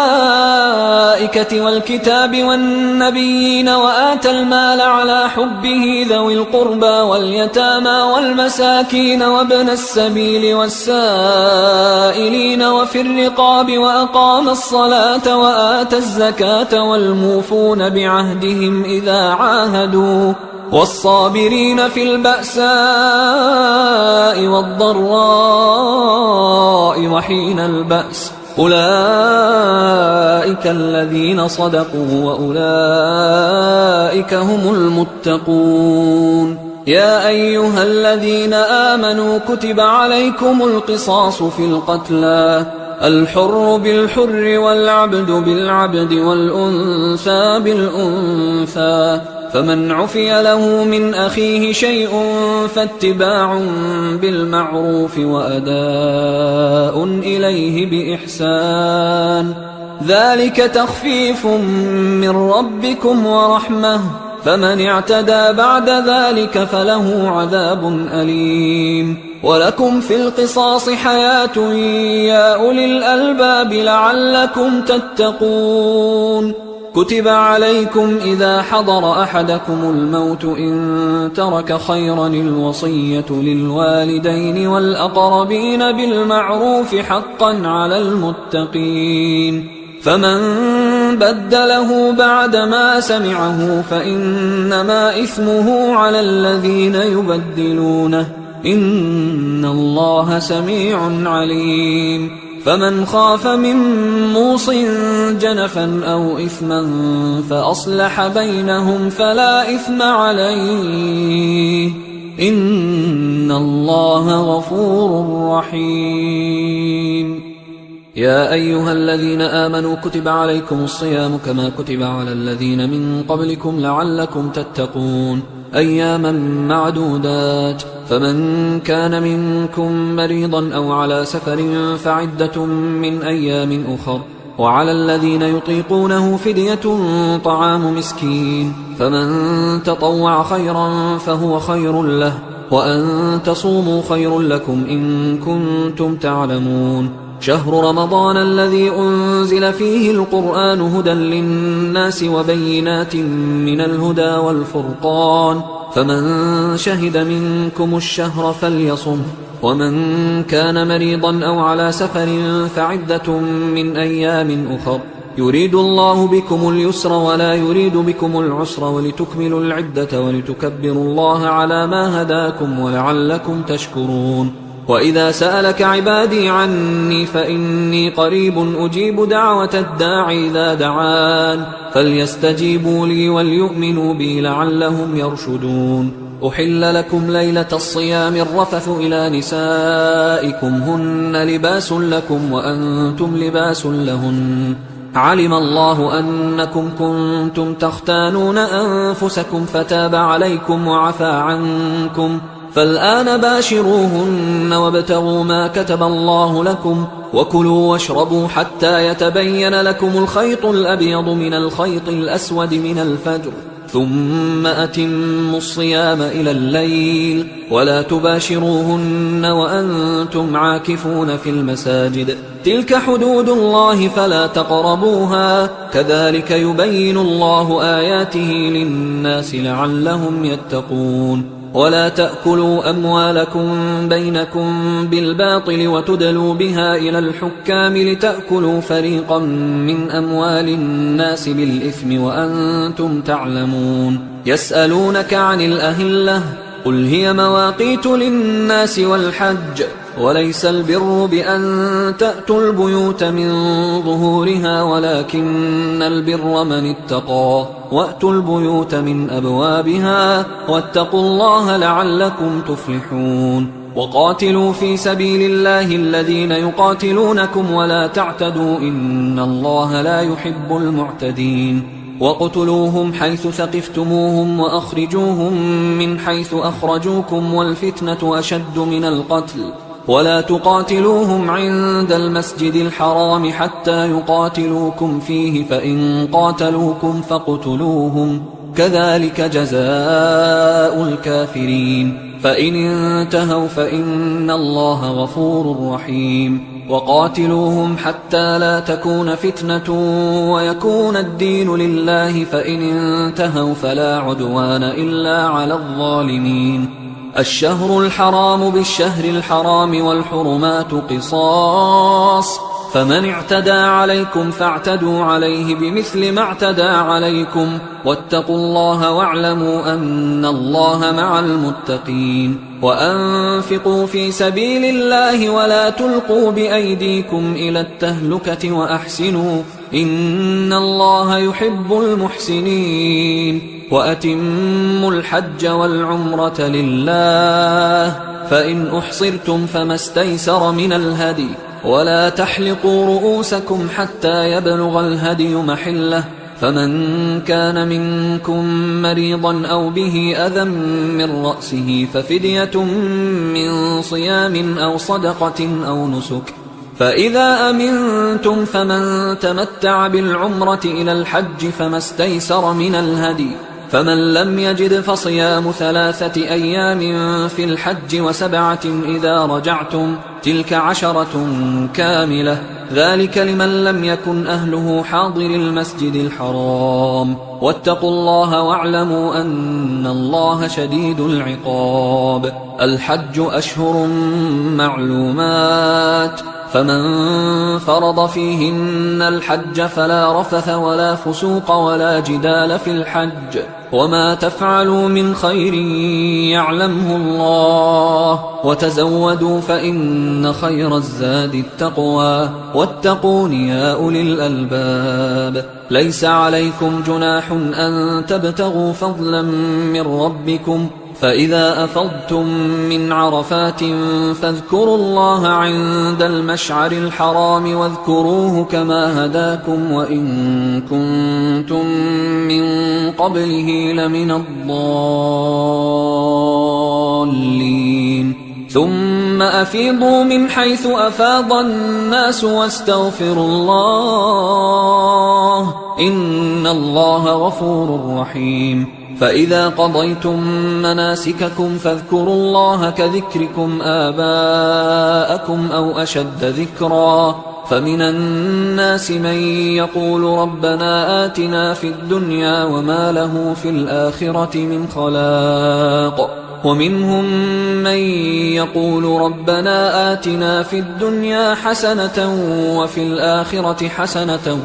والكتاب والنبيين وآتى المال على حبه ذوي القربى واليتامى والمساكين وابن السبيل والسائلين وفي الرقاب وأقام الصلاة وآتى الزكاة والموفون بعهدهم إذا عاهدوا والصابرين في البأساء والضراء وحين البأس أولئك الذين صدقوا وأولئك هم المتقون يا أيها الذين آمنوا كتب عليكم القصاص في القتلى الحر بالحر والعبد بالعبد والأنثى بالأنثى فمن عفي له من أخيه شيء فاتباع بالمعروف وأداء إليه بإحسان ذلك تخفيف من ربكم ورحمة فمن اعتدى بعد ذلك فله عذاب أليم ولكم في القصاص حياة يا أولي الألباب لعلكم تتقون كتب عليكم إذا حضر أحدكم الموت إن ترك خيرا الوصية للوالدين والأقربين بالمعروف حقا على المتقين فمن بدله بعدما سمعه فإنما إثمه على الذين يبدلونه إن الله سميع عليم فمن خاف من موص جنفا أو إثما فأصلح بينهم فلا إثم عليه إن الله غفور رحيم. يا أيها الذين آمنوا كتب عليكم الصيام كما كتب على الذين من قبلكم لعلكم تتقون أياما معدودات، فمن كان منكم مريضا أو على سفر فعدة من أيام أخر، وعلى الذين يطيقونه فدية طعام مسكين، فمن تطوع خيرا فهو خير له، وأن تصوموا خير لكم إن كنتم تعلمون. شهر رمضان الذي أنزل فيه القرآن هدى للناس وبينات من الهدى والفرقان، فمن شهد منكم الشهر فليصمه، ومن كان مريضا أو على سفر فعدة من أيام أخر، يريد الله بكم اليسر ولا يريد بكم العسر ولتكملوا العدة ولتكبروا الله على ما هداكم ولعلكم تشكرون. وإذا سألك عبادي عني فإني قريب أجيب دعوة الداعي إذا دعان، فليستجيبوا لي وليؤمنوا بي لعلهم يرشدون. أحل لكم ليلة الصيام الرفث إلى نسائكم هن لباس لكم وأنتم لباس لهن، علم الله أنكم كنتم تختانون أنفسكم فتاب عليكم وعفى عنكم، فالآن باشروهن وابتغوا ما كتب الله لكم، وكلوا واشربوا حتى يتبين لكم الخيط الأبيض من الخيط الأسود من الفجر، ثم أتموا الصيام إلى الليل، ولا تباشروهن وأنتم عاكفون في المساجد، تلك حدود الله فلا تقربوها، كذلك يبين الله آياته للناس لعلهم يتقون. ولا تأكلوا أموالكم بينكم بالباطل وتدلوا بها إلى الحكام لتأكلوا فريقا من أموال الناس بالإثم وأنتم تعلمون. يسألونك عن الأهلة قل هي مواقيت للناس والحج، وليس البر بأن تأتوا البيوت من ظهورها ولكن البر من اتقى، وأتوا البيوت من أبوابها واتقوا الله لعلكم تفلحون. وقاتلوا في سبيل الله الذين يقاتلونكم ولا تعتدوا إن الله لا يحب المعتدين. وقتلوهم حيث ثقفتموهم وأخرجوهم من حيث أخرجوكم والفتنة أشد من القتل، ولا تقاتلوهم عند المسجد الحرام حتى يقاتلوكم فيه، فإن قاتلوكم فاقتلوهم، كذلك جزاء الكافرين، فإن انتهوا فإن الله غفور رحيم. وقاتلوهم حتى لا تكون فتنة ويكون الدين لله، فإن انتهوا فلا عدوان إلا على الظالمين. الشهر الحرام بالشهر الحرام والحرمات قصاص، فمن اعتدى عليكم فاعتدوا عليه بمثل ما اعتدى عليكم، واتقوا الله واعلموا أن الله مع المتقين. وأنفقوا في سبيل الله ولا تلقوا بأيديكم إلى التهلكة وأحسنوا إن الله يحب المحسنين. وأتموا الحج والعمرة لله، فإن أحصرتم فما استيسر من الهدي، ولا تحلقوا رؤوسكم حتى يبلغ الهدي محله، فمن كان منكم مريضا أو به أذى من رأسه ففدية من صيام أو صدقة أو نسك، فإذا أمنتم فمن تمتع بالعمرة إلى الحج فما استيسر من الهدي، فمن لم يجد فصيام 3 أيام في الحج و7 إذا رجعتم، تلك 10 كاملة، ذلك لمن لم يكن أهله حاضر المسجد الحرام. واتقوا الله واعلموا أن الله شديد العقاب. الحج أشهر معلومات، فمن فرض فيهن الحج فلا رفث ولا فسوق ولا جدال في الحج وما تفعلوا من خير يعلمه الله وتزودوا فإن خير الزاد التقوى واتقون يا أولي الألباب ليس عليكم جناح أن تبتغوا فضلا من ربكم فإذا أفضتم من عرفات فاذكروا الله عند المشعر الحرام واذكروه كما هداكم وإن كنتم من قبله لمن الضالين ثم أفيضوا من حيث أفاض الناس واستغفروا الله إن الله غفور رحيم فإذا قضيتم مناسككم فاذكروا الله كذكركم آباءكم أو أشد ذكرا فمن الناس من يقول ربنا آتنا في الدنيا وما له في الآخرة من خلاق ومنهم من يقول ربنا آتنا في الدنيا حسنة وفي الآخرة حسنة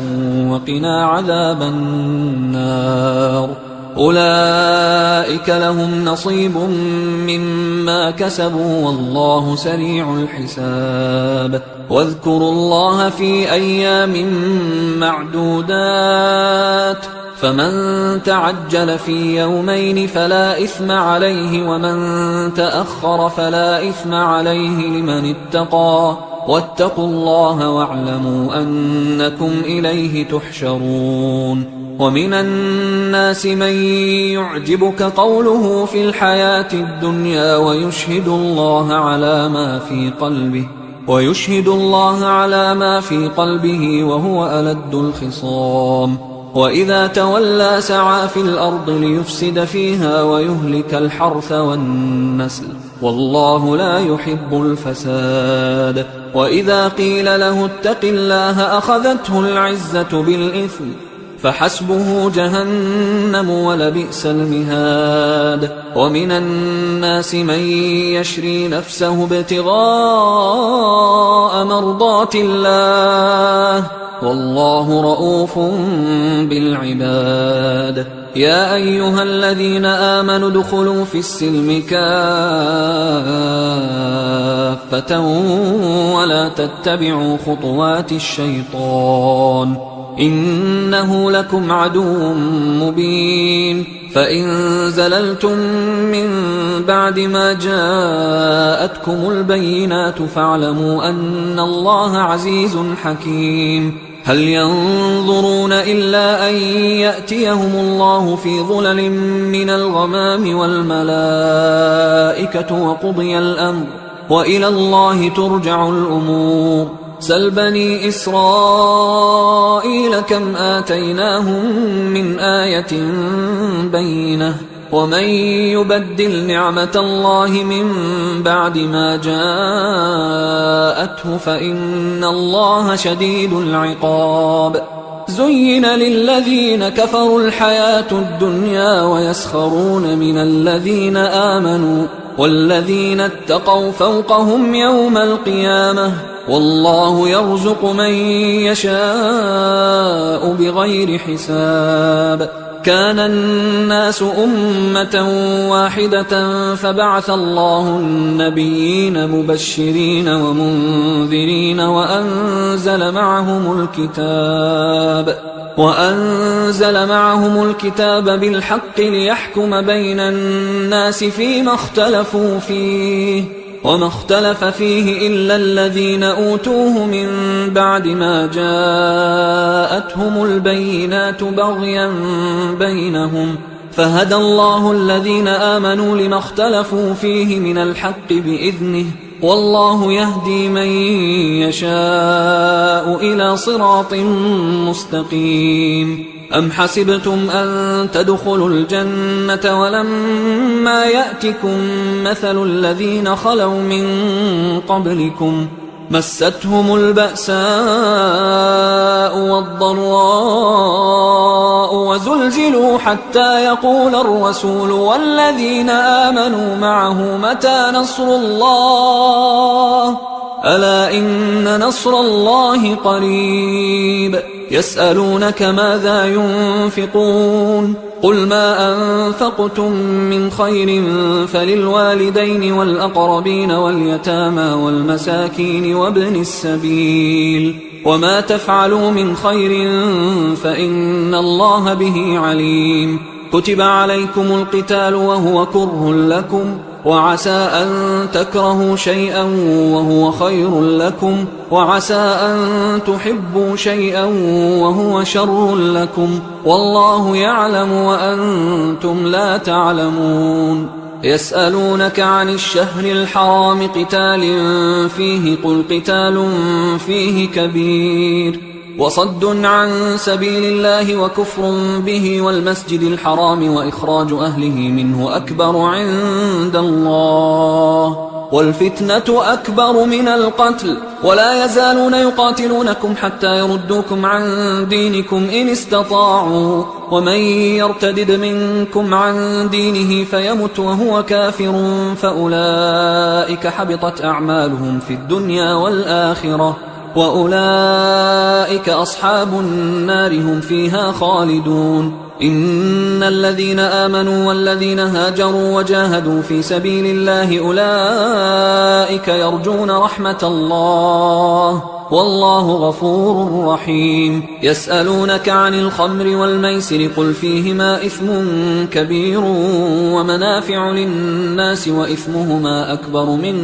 وقنا عذاب النار أولئك لهم نصيب مما كسبوا والله سريع الحساب واذكروا الله في أيام معدودات فمن تعجل في يومين فلا إثم عليه ومن تأخر فلا إثم عليه لمن اتقى واتقوا الله واعلموا أنكم إليه تحشرون ومن الناس من يعجبك قوله في الحياة الدنيا ويشهد الله على ما في قلبه وهو ألد الخصام وإذا تولى سعى في الأرض ليفسد فيها ويهلك الحرث والنسل والله لا يحب الفساد وإذا قيل له اتق الله أخذته العزة بالإثم فحسبه جهنم ولبئس المهاد ومن الناس من يشري نفسه ابتغاء مرضات الله والله رؤوف بالعباد يا أيها الذين آمنوا ادخلوا في السلم كافة ولا تتبعوا خطوات الشيطان إنه لكم عدو مبين فإن زللتم من بعد ما جاءتكم البينات فاعلموا أن الله عزيز حكيم هل ينظرون إلا أن يأتيهم الله في ظلل من الغمام والملائكة وقضي الأمر وإلى الله ترجع الأمور سل بني إسرائيل كم آتيناهم من آية بينة ومن يبدل نعمة الله من بعد ما جاءته فإن الله شديد العقاب زين للذين كفروا الحياة الدنيا ويسخرون من الذين آمنوا والذين اتقوا فوقهم يوم القيامة والله يرزق من يشاء بغير حساب كان الناس أمة واحدة فبعث الله النبيين مبشرين ومنذرين وأنزل معهم الكتاب بالحق ليحكم بين الناس فيما اختلفوا فيه وما اختلف فيه إلا الذين أوتوه من بعد ما جاءتهم البينات بغيا بينهم فهدى الله الذين آمنوا لما اختلفوا فيه من الحق بإذنه والله يهدي من يشاء إلى صراط مستقيم أم حسبتم أن تدخلوا الجنة ولما يأتكم مثل الذين خلوا من قبلكم مستهم البأساء والضراء وزلزلوا حتى يقول الرسول والذين آمنوا معه متى نصر الله ألا إن نصر الله قريب يسألونك ماذا ينفقون قل ما أنفقتم من خير فللوالدين والأقربين واليتامى والمساكين وابن السبيل وما تفعلوا من خير فإن الله به عليم كتب عليكم القتال وهو كره لكم وعسى أن تكرهوا شيئا وهو خير لكم وعسى أن تحبوا شيئا وهو شر لكم والله يعلم وأنتم لا تعلمون يسألونك عن الشهر الحرام قتال فيه قل قتال فيه كبير وصد عن سبيل الله وكفر به والمسجد الحرام وإخراج أهله منه أكبر عند الله والفتنة أكبر من القتل ولا يزالون يقاتلونكم حتى يردوكم عن دينكم إن استطاعوا ومن يرتدد منكم عن دينه فيمت وهو كافر فأولئك حبطت أعمالهم في الدنيا والآخرة وأولئك أصحاب النار هم فيها خالدون إن الذين آمنوا والذين هاجروا وجاهدوا في سبيل الله أولئك يرجون رحمة الله والله غفور رحيم يسألونك عن الخمر والميسر قل فيهما إثم كبير ومنافع للناس وإثمهما أكبر من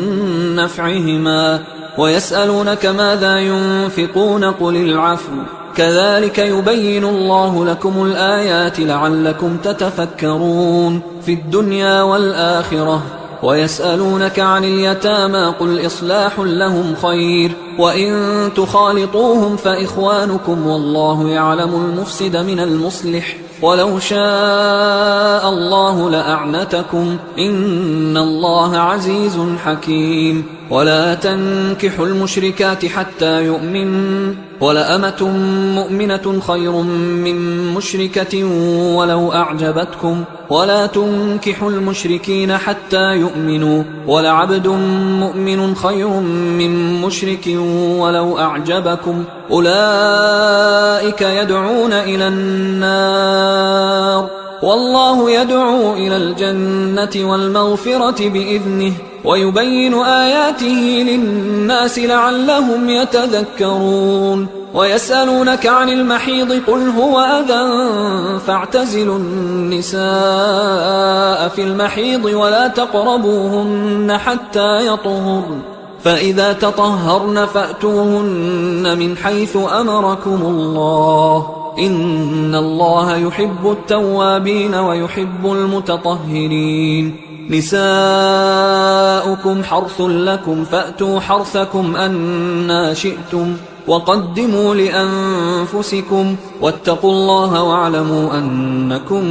نفعهما ويسألونك ماذا ينفقون قل العفو كذلك يبين الله لكم الآيات لعلكم تتفكرون في الدنيا والآخرة ويسألونك عن اليتامى قل إصلاح لهم خير وإن تخالطوهم فإخوانكم والله يعلم المفسد من المصلح ولو شاء الله لأعنتكم إن الله عزيز حكيم ولا تنكحوا المشركات حتى يؤمنوا ولأمة مؤمنة خير من مشركة ولو أعجبتكم ولا تنكحوا المشركين حتى يؤمنوا ولعبد مؤمن خير من مشرك ولو أعجبكم أولئك يدعون إلى النار والله يدعو إلى الجنة والمغفرة بإذنه ويبين آياته للناس لعلهم يتذكرون ويسألونك عن المحيض قل هو أذى فاعتزلوا النساء في المحيض ولا تقربوهن حتى يطهرن فإذا تطهرن فأتوهن من حيث أمركم الله إن الله يحب التوابين ويحب المتطهرين نساؤكم حرث لكم فأتوا حرثكم أنى شئتم وقدموا لأنفسكم واتقوا الله واعلموا أنكم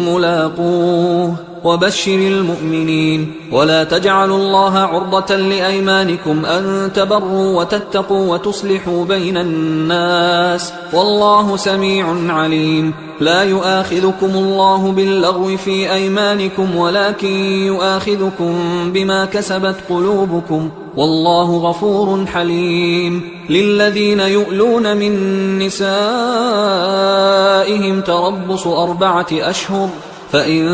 ملاقوه وبشر المؤمنين ولا تجعلوا الله عرضة لأيمانكم أن تبروا وتتقوا وتصلحوا بين الناس والله سميع عليم لا يؤاخذكم الله باللغو في أيمانكم ولكن يؤاخذكم بما كسبت قلوبكم والله غفور حليم للذين يؤلون من نسائهم تربص 4 أشهر فإن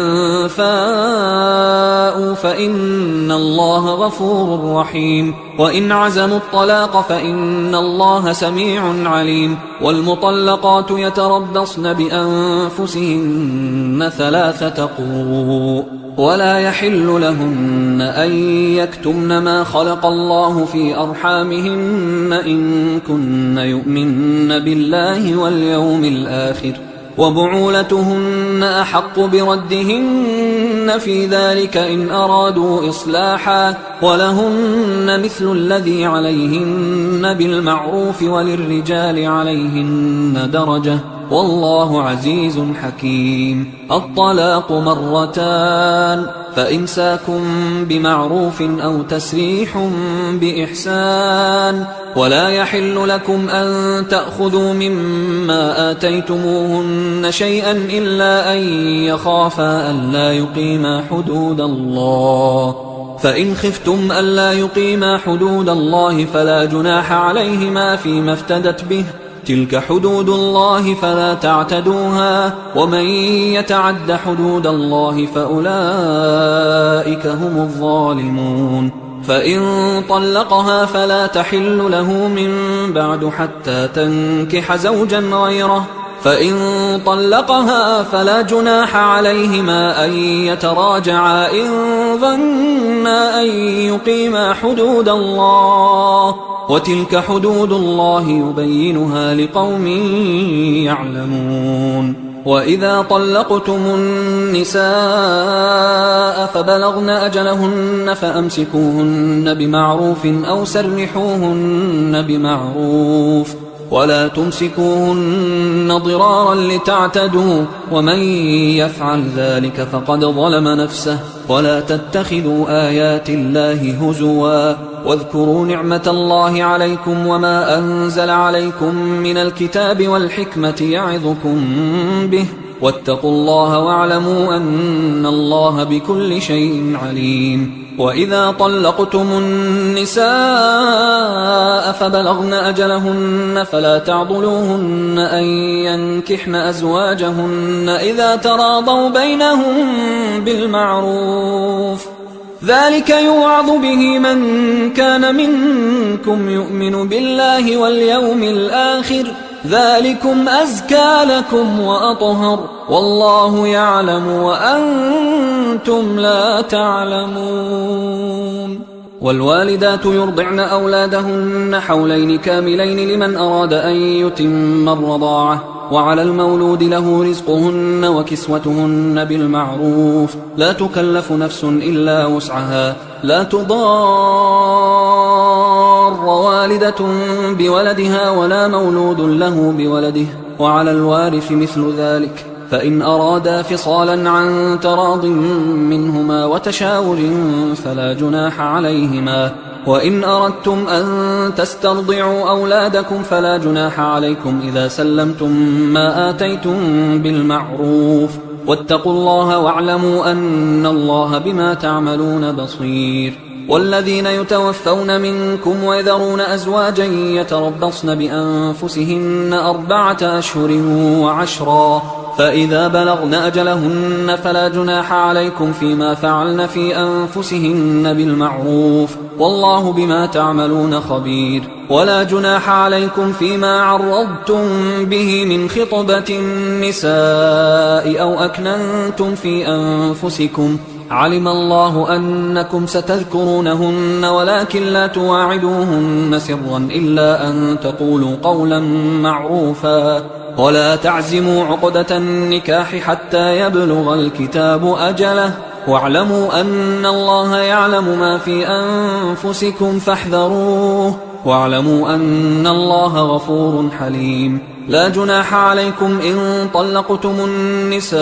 فاءوا فإن الله غفور رحيم وإن عزموا الطلاق فإن الله سميع عليم والمطلقات يتربصن بأنفسهن 3 قروء ولا يحل لهن أن يكتمن ما خلق الله في أرحامهن إن كن يؤمن بالله واليوم الآخر وبعولتهن أحق بردهن في ذلك إن أرادوا إصلاحا ولهن مثل الذي عليهن بالمعروف وللرجال عليهن درجة والله عزيز حكيم الطلاق 2 فإمساك بمعروف أو تسريح بإحسان ولا يحل لكم أن تأخذوا مما آتيتموهن شيئا إلا أن يخافا ألا يقيما حدود الله فإن خفتم ألا يقيما حدود الله فلا جناح عليهما فيما افتدت به، تلك حدود الله فلا تعتدوها، ومن يتعد حدود الله فأولئك هم الظالمون. فإن طلقها فلا تحل له من بعد حتى تنكح زوجا غيره، فإن طلقها فلا جناح عليهما أن يتراجعا إن ظنا أن يقيما حدود الله، وتلك حدود الله يبينها لقوم يعلمون. وإذا طلقتم النساء فبلغن أجلهن فأمسكوهن بمعروف أو سرحوهن بمعروف، ولا تمسكوهن ضرارا لتعتدوا، ومن يفعل ذلك فقد ظلم نفسه. ولا تتخذوا آيات الله هزوا، واذكروا نعمة الله عليكم وما أنزل عليكم من الكتاب والحكمة يعظكم به، واتقوا الله واعلموا أن الله بكل شيء عليم. وإذا طلقتم النساء فبلغن أجلهن فلا تعضلوهن أن ينكحن أزواجهن إذا تراضوا بينهم بالمعروف، ذلك يوعظ به من كان منكم يؤمن بالله واليوم الآخر، ذلكم أزكى لكم وأطهر، والله يعلم وأنتم لا تعلمون. والوالدات يرضعن أولادهن حولين كاملين لمن أراد أن يتم الرضاعة، وعلى المولود له رزقهن وكسوتهن بالمعروف، لا تكلف نفس إلا وسعها، لا تضار والدة بولدها ولا مولود له بولده، وعلى الوارث مثل ذلك، فإن أرادا فصالا عن تراض منهما وتشاور فلا جناح عليهما. وإن أردتم أن تسترضعوا أولادكم فلا جناح عليكم إذا سلمتم ما آتيتم بالمعروف، واتقوا الله واعلموا أن الله بما تعملون بصير. والذين يتوفون منكم ويذرون أزواجا يتربصن بأنفسهن 4 أشهر وعشرا، فإذا بلغن أجلهن فلا جناح عليكم فيما فعلن في أنفسهن بالمعروف، والله بما تعملون خبير. ولا جناح عليكم فيما عرضتم به من خطبة النساء أو أكننتم في أنفسكم، علم الله أنكم ستذكرونهن ولكن لا تواعدوهن سرا إلا أن تقولوا قولا معروفا، ولا تعزموا عقدة النكاح حتى يبلغ الكتاب أجله، واعلموا أن الله يعلم ما في أنفسكم فاحذروه، واعلموا أن الله غفور حليم. لا جناح عليكم إن طلقتم النساء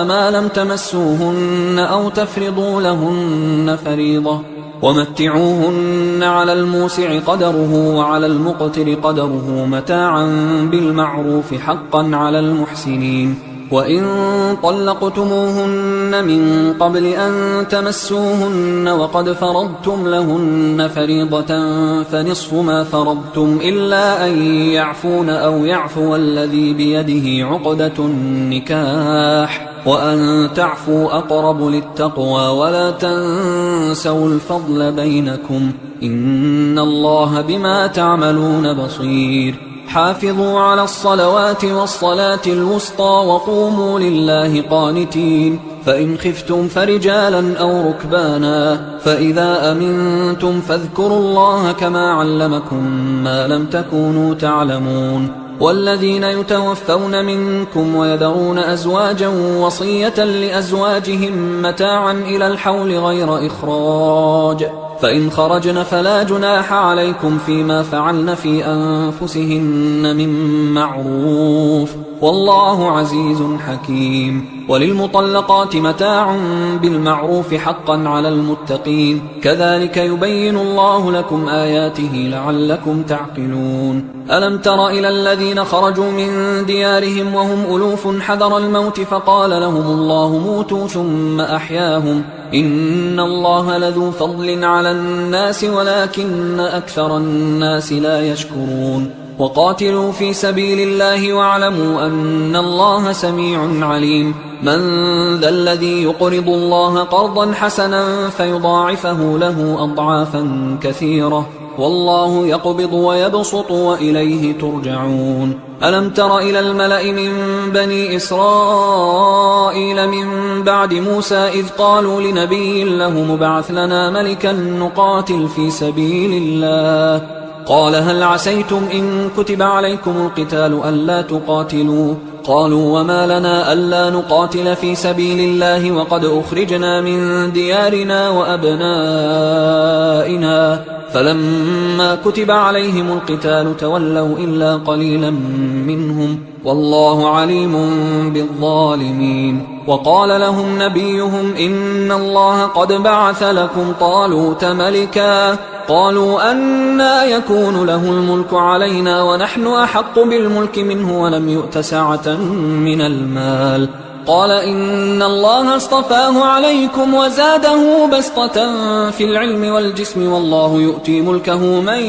ما لم تمسوهن أو تفرضوا لهن فريضة، ومتعوهن على الموسع قدره وعلى المقتر قدره متاعا بالمعروف حقا على المحسنين. وإن طلقتموهن من قبل أن تمسوهن وقد فرضتم لهن فريضة فنصف ما فرضتم إلا أن يعفون أو يعفو الذي بيده عقدة النكاح، وأن تعفوا أقرب للتقوى، ولا تنسوا الفضل بينكم، إن الله بما تعملون بصير. حافظوا على الصلوات والصلاة الوسطى وقوموا لله قانتين، فإن خفتم فرجالا أو ركبانا، فإذا أمنتم فاذكروا الله كما علمكم ما لم تكونوا تعلمون. والذين يتوفون منكم ويذرون أزواجا وصية لأزواجهم متاعا إلى الحول غير إخراج، فإن خرجن فلا جناح عليكم فيما فعلن في أنفسهن من معروف، والله عزيز حكيم. وللمطلقات متاع بالمعروف حقا على المتقين، كذلك يبين الله لكم آياته لعلكم تعقلون. ألم تر إلى الذين خرجوا من ديارهم وهم ألوف حذر الموت فقال لهم الله موتوا ثم أحياهم، إن الله لذو فضل على الناس ولكن أكثر الناس لا يشكرون وقاتلوا في سبيل الله واعلموا أن الله سميع عليم من ذا الذي يقرض الله قرضا حسنا فيضاعفه له أضعافا كثيرة والله يقبض ويبسط وإليه ترجعون ألم تر إلى الملأ من بني إسرائيل من بعد موسى إذ قالوا لنبي له مبعث لنا ملكا نقاتل في سبيل الله قال هل عسيتم إن كتب عليكم القتال ألا تقاتلوا قالوا وما لنا ألا نقاتل في سبيل الله وقد أخرجنا من ديارنا وأبنائنا فلما كتب عليهم القتال تولوا إلا قليلا منهم والله عليم بالظالمين وقال لهم نبيهم إن الله قد بعث لكم طالوت ملكا قالوا أنى يكون له الملك علينا ونحن أحق بالملك منه ولم يؤت سعة من المال قال إن الله اصطفاه عليكم وزاده بسطة في العلم والجسم والله يؤتي ملكه من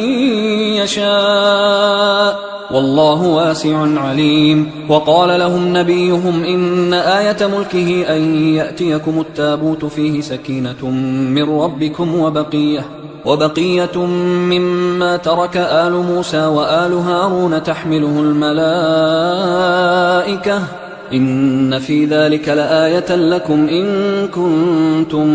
يشاء والله واسع عليم وقال لهم نبيهم إن آية ملكه أن يأتيكم التابوت فيه سكينة من ربكم وبقية مما ترك آل موسى وآل هارون تحمله الملائكة إن في ذلك لآية لكم إن كنتم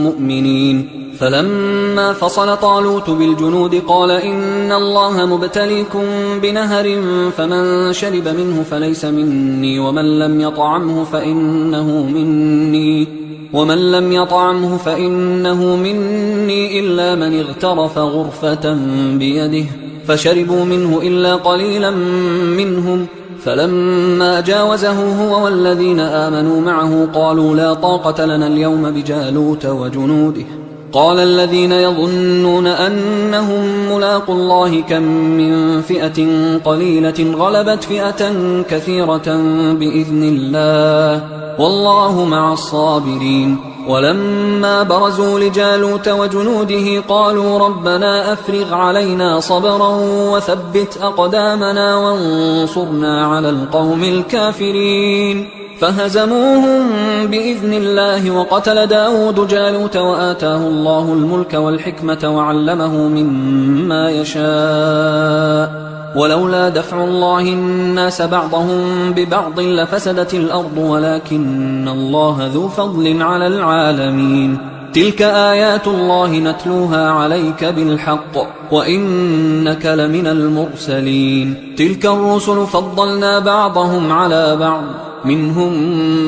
مؤمنين فلما فصل طالوت بالجنود قال إن الله مبتليكم بنهر فمن شرب منه فليس مني ومن لم يطعمه فإنه مني إلا من اغترف غرفة بيده فشربوا منه إلا قليلا منهم فلما جاوزه هو والذين آمنوا معه قالوا لا طاقة لنا اليوم بجالوت وجنوده قال الذين يظنون أنهم ملاقوا الله كم من فئة قليلة غلبت فئة كثيرة بإذن الله والله مع الصابرين ولما برزوا لجالوت وجنوده قالوا ربنا أفرغ علينا صبرا وثبت أقدامنا وانصرنا على القوم الكافرين فهزموهم بإذن الله وقتل داود جالوت وآتاه الله الملك والحكمة وعلمه مما يشاء ولولا دفع الله الناس بعضهم ببعض لفسدت الأرض ولكن الله ذو فضل على العالمين تلك آيات الله نتلوها عليك بالحق وإنك لمن المرسلين تلك الرسل فضلنا بعضهم على بعض منهم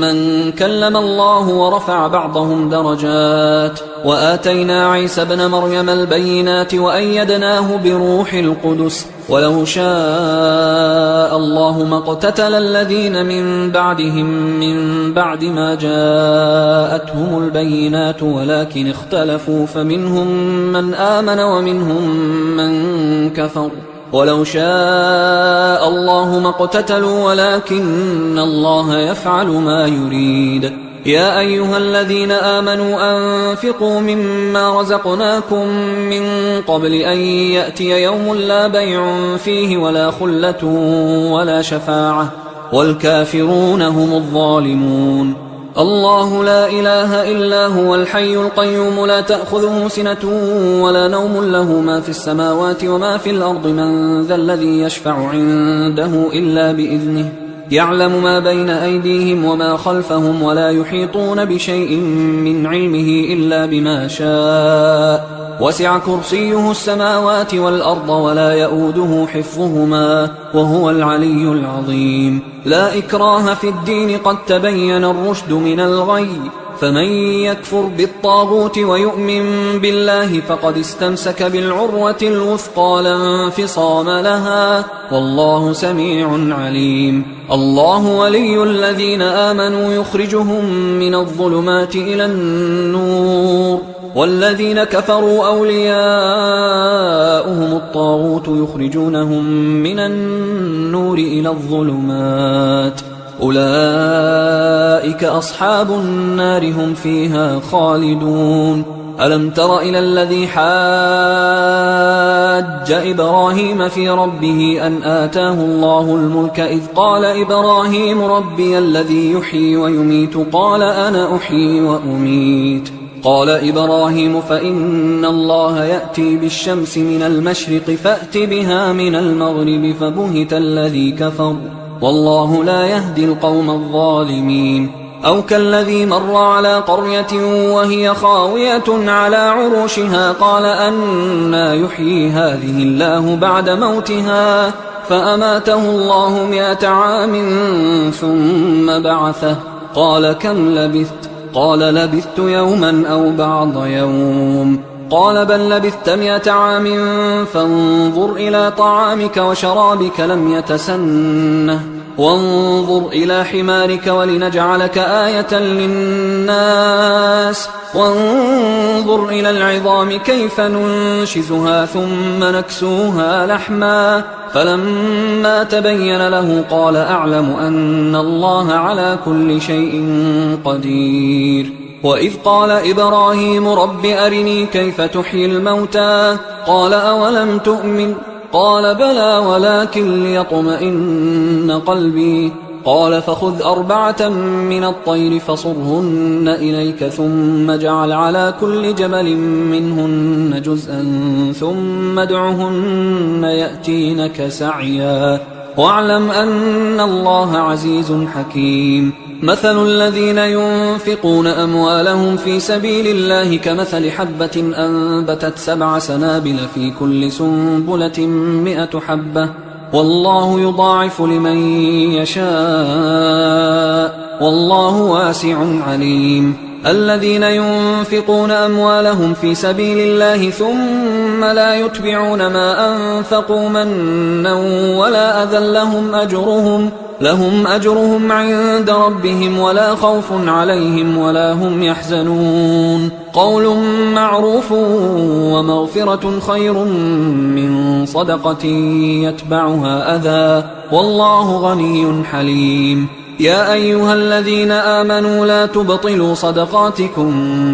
من كلم الله ورفع بعضهم درجات وآتينا عيسى ابن مريم البينات وأيدناه بروح القدس ولو شاء الله ما اقتتل الذين من بعدهم من بعد ما جاءتهم البينات ولكن اختلفوا فمنهم من آمن ومنهم من كفر ولو شاء الله ما اقتتلوا ولكن الله يفعل ما يريد يا أيها الذين آمنوا أنفقوا مما رزقناكم من قبل أن يأتي يوم لا بيع فيه ولا خلة ولا شفاعة والكافرون هم الظالمون الله لا إله إلا هو الحي القيوم لا تأخذه سنة ولا نوم له ما في السماوات وما في الأرض من ذا الذي يشفع عنده إلا بإذنه يعلم ما بين أيديهم وما خلفهم ولا يحيطون بشيء من علمه إلا بما شاء وسع كرسيه السماوات والأرض ولا يؤوده حفظهما وهو العلي العظيم لا إكراه في الدين قد تبين الرشد من الغي فمن يكفر بالطاغوت ويؤمن بالله فقد استمسك بالعروة الوثقى لا انفصام لها والله سميع عليم الله ولي الذين آمنوا يخرجهم من الظلمات إلى النور والذين كفروا أولياؤهم الطاغوت يخرجونهم من النور إلى الظلمات أولئك أصحاب النار هم فيها خالدون. ألم تر إلى الذي حاج إبراهيم في ربه أن آتاه الله الملك إذ قال إبراهيم ربي الذي يحيي ويميت قال أنا أحيي وأميت. قال إبراهيم فإن الله يأتي بالشمس من المشرق فأت بها من المغرب فبهت الذي كفر والله لا يهدي القوم الظالمين. أو كالذي مر على قرية وهي خاوية على عروشها قال أنى يحيي هذه الله بعد موتها فأماته الله 100 عام ثم بعثه قال كم لبثت؟ قال لبثت يوما أو بعض يوم. قال بل لبثت 100 عام فانظر إلى طعامك وشرابك لم يتسنه وانظر إلى حمارك ولنجعلك آية للناس وانظر إلى العظام كيف ننشزها ثم نكسوها لحما فلما تبين له قال أعلم أن الله على كل شيء قدير. وإذ قال إبراهيم رب أرني كيف تحيي الموتى قال أولم تؤمن قال بلى ولكن ليطمئن قلبي قال فخذ 4 من الطير فصرهن إليك ثم اجعل على كل جبل منهن جزءا ثم ادعهن يأتينك سعيا واعلم أن الله عزيز حكيم. مثل الذين ينفقون أموالهم في سبيل الله كمثل حبة أنبتت 7 سنابل في كل سنبلة 100 حبة والله يضاعف لمن يشاء والله واسع عليم. الذين ينفقون أموالهم في سبيل الله ثم لا يتبعون ما أنفقوا منا ولا أذى لهم أجرهم عند ربهم ولا خوف عليهم ولا هم يحزنون. قول معروف ومغفرة خير من صدقة يتبعها أذى والله غني حليم. يا أيها الذين آمنوا لا تبطلوا صدقاتكم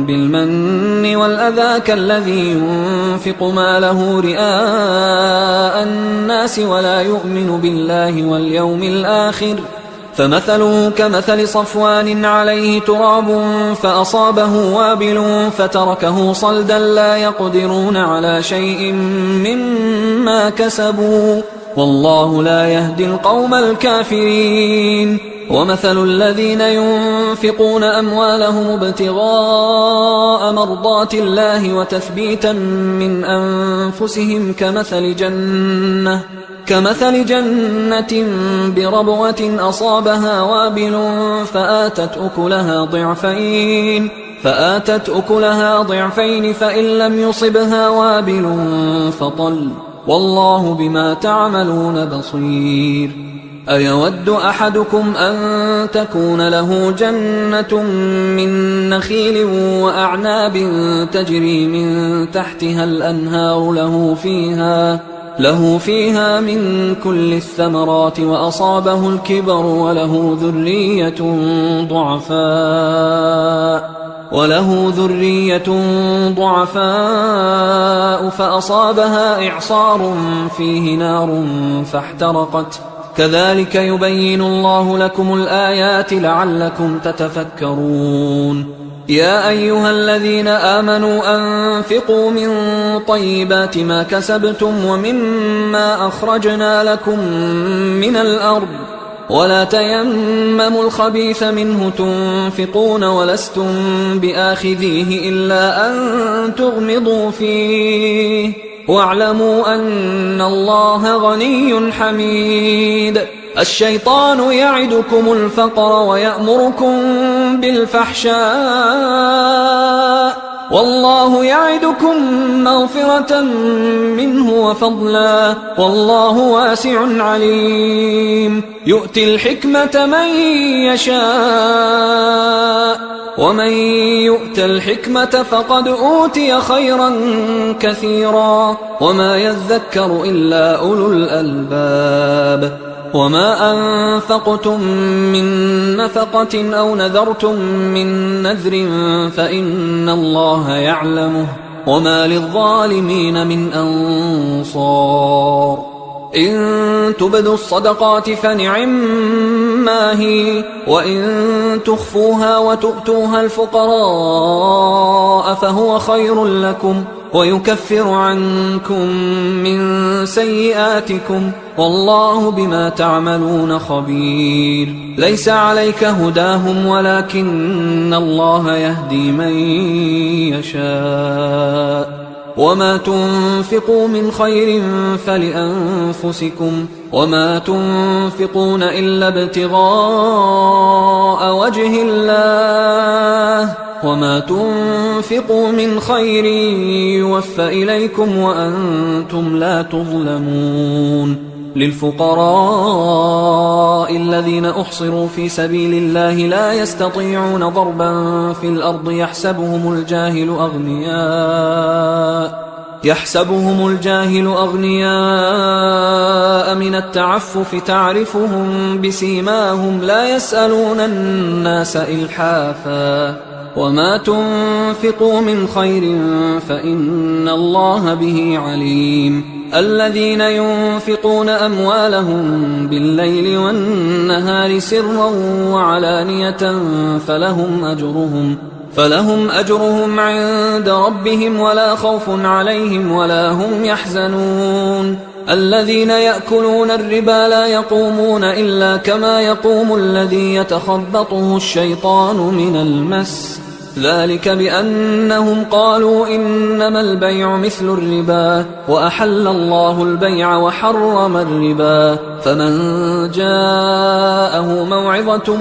بالمن والأذى كالذي ينفق ماله رئاء الناس ولا يؤمن بالله واليوم الآخر فمثله كمثل صفوان عليه تراب فأصابه وابل فتركه صلدا لا يقدرون على شيء مما كسبوا والله لا يهدي القوم الكافرين. ومثل الذين ينفقون أموالهم ابتغاء مرضات الله وتثبيتا من أنفسهم كمثل جنة بربوة أصابها وابل فآتت أكلها ضعفين فإن لم يصبها وابل فطل والله بما تعملون بصير. أيود أحدكم أن تكون له جنة من نخيل وأعناب تجري من تحتها الأنهار له فيها من كل الثمرات وأصابه الكبر وله ذرية ضعفاء فأصابها إعصار فيه نار فاحترقت كذلك يبين الله لكم الآيات لعلكم تتفكرون. يا أيها الذين آمنوا أنفقوا من طيبات ما كسبتم ومما أخرجنا لكم من الأرض ولا تيمموا الخبيث منه تنفقون ولستم بآخذيه إلا أن تغمضوا فيه واعلموا أن الله غني حميد. الشيطان يعدكم الفقر ويأمركم بالفحشاء والله يعدكم مغفرة منه وفضلا والله واسع عليم. يؤتي الحكمة من يشاء ومن يؤت الحكمة فقد أوتي خيرا كثيرا وما يذكر إلا أولو الألباب. وما أنفقتم من نفقة أو نذرتم من نذر فإن الله يعلمه وما للظالمين من أنصار إن تبدوا الصدقات فنعما هي وإن تخفوها وتؤتوها الفقراء فهو خير لكم ويكفر عنكم من سيئاتكم والله بما تعملون خبير ليس عليك هداهم ولكن الله يهدي من يشاء وما تنفقوا من خير فلأنفسكم وما تنفقون إلا ابتغاء وجه الله وما تنفقوا من خير يوفى إليكم وأنتم لا تظلمون للفقراء الذين أحصروا في سبيل الله لا يستطيعون ضربا في الأرض يحسبهم الجاهل أغنياء من التعفف تعرفهم بسيماهم لا يسألون الناس إلحافا وما تنفقوا من خير فإن الله به عليم الذين ينفقون أموالهم بالليل والنهار سرا وعلانية فلهم أجرهم عند ربهم ولا خوف عليهم ولا هم يحزنون الذين يأكلون الربا لا يقومون إلا كما يقوم الذي يتخبطه الشيطان من المس ذلك بأنهم قالوا إنما البيع مثل الربا وأحل الله البيع وحرم الربا فمن جاءه موعظة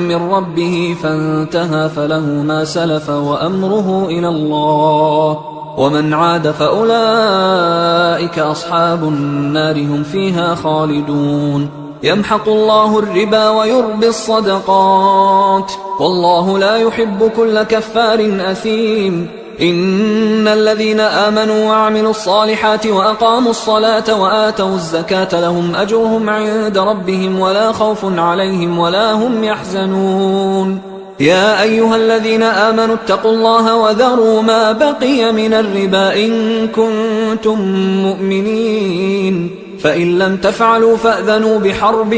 من ربه فانتهى فله ما سلف وأمره إلى الله ومن عاد فأولئك أصحاب النار هم فيها خالدون يمحق الله الربا ويربي الصدقات والله لا يحب كل كفار أثيم إن الذين آمنوا وعملوا الصالحات وأقاموا الصلاة وآتوا الزكاة لهم أجرهم عند ربهم ولا خوف عليهم ولا هم يحزنون يا أيها الذين آمنوا اتقوا الله وذروا ما بقي من الربا إن كنتم مؤمنين فإن لم تفعلوا فأذنوا بحرب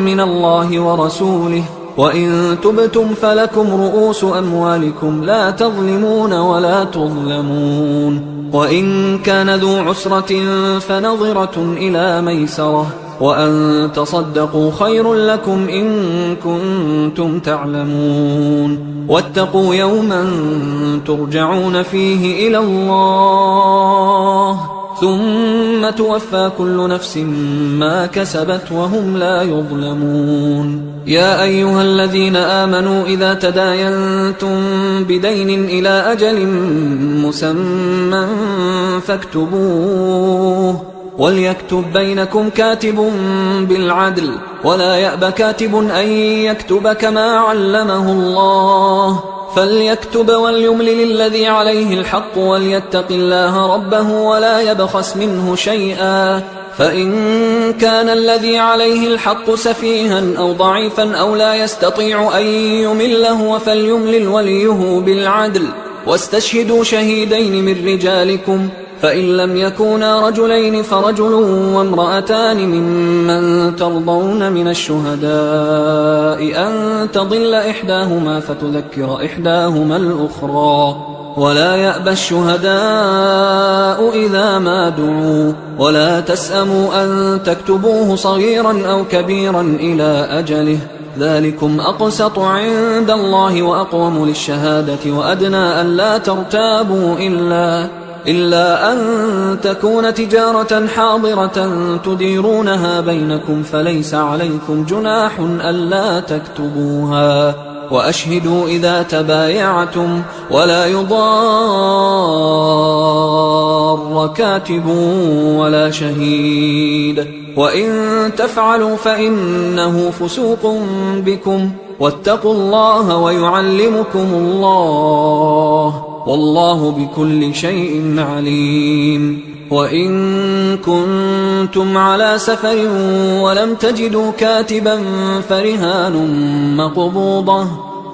من الله ورسوله وإن تبتم فلكم رؤوس أموالكم لا تظلمون ولا تظلمون وإن كان ذو عسرة فنظرة إلى ميسرة وأن تصدقوا خير لكم إن كنتم تعلمون واتقوا يوما ترجعون فيه إلى الله ثم توفى كل نفس ما كسبت وهم لا يظلمون يا أيها الذين آمنوا إذا تداينتم بدين إلى أجل مسمى فاكتبوه وليكتب بينكم كاتب بالعدل ولا يأب كاتب أن يكتب كما علمه الله فليكتب وليملل الذي عليه الحق وليتق الله ربه ولا يبخس منه شيئا فإن كان الذي عليه الحق سفيها أو ضعيفا أو لا يستطيع أن يمله فليملل وليه بالعدل واستشهدوا شهيدين من رجالكم فإن لم يكونا رجلين فرجل وامرأتان ممن ترضون من الشهداء أن تضل إحداهما فتذكر إحداهما الأخرى ولا يأبى الشهداء إذا ما دعوا ولا تسأموا أن تكتبوه صغيرا أو كبيرا إلى أجله ذلكم أقسط عند الله وأقوم للشهادة وأدنى أن لا ترتابوا إلا أن تكون تجارة حاضرة تديرونها بينكم فليس عليكم جناح ألا تكتبوها وأشهدوا إذا تبايعتم ولا يضار كاتب ولا شهيد وإن تفعلوا فإنه فسوق بكم واتقوا الله ويعلمكم الله والله بكل شيء عليم وإن كنتم على سفر ولم تجدوا كاتبا فرهان مقبوضة،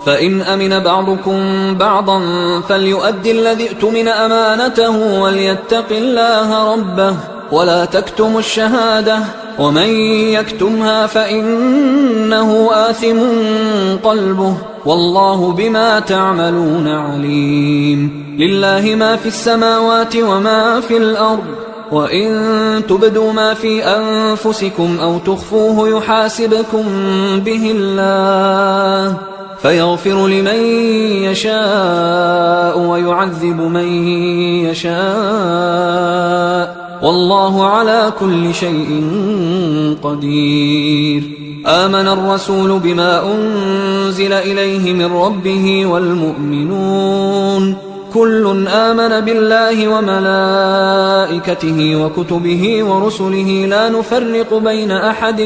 فإن أمن بعضكم بعضا فليؤدي الذي اؤتمن أمانته وليتق الله ربه ولا تكتموا الشهادة، ومن يكتمها فإنه آثم قلبه والله بما تعملون عليم. لله ما في السماوات وما في الأرض، وإن تبدوا ما في أنفسكم أو تخفوه يحاسبكم به الله فيغفر لمن يشاء ويعذب من يشاء والله على كل شيء قدير. آمن الرسول بما أنزل إليه من ربه والمؤمنون كل آمن بالله وملائكته وكتبه ورسله لا نفرق بين أحد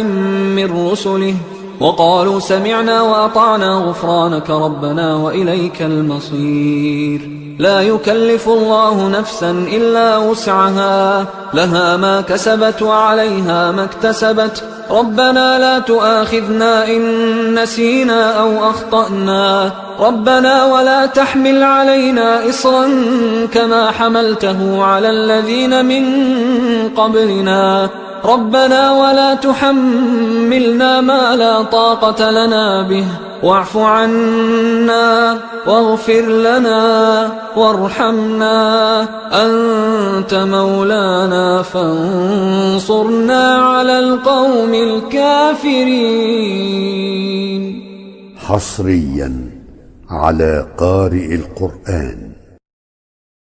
من رسله وقالوا سمعنا وأطعنا غفرانك ربنا وإليك المصير. لا يكلف الله نفسا إلا وسعها، لها ما كسبت وعليها ما اكتسبت. ربنا لا تؤاخذنا إن نسينا أو أخطأنا، ربنا ولا تحمل علينا إصرا كما حملته على الذين من قبلنا، ربنا ولا تحملنا ما لا طاقة لنا به واعف عنا واغفر لنا وارحمنا أنت مولانا فانصرنا على القوم الكافرين. حصريا على قارئ القرآن.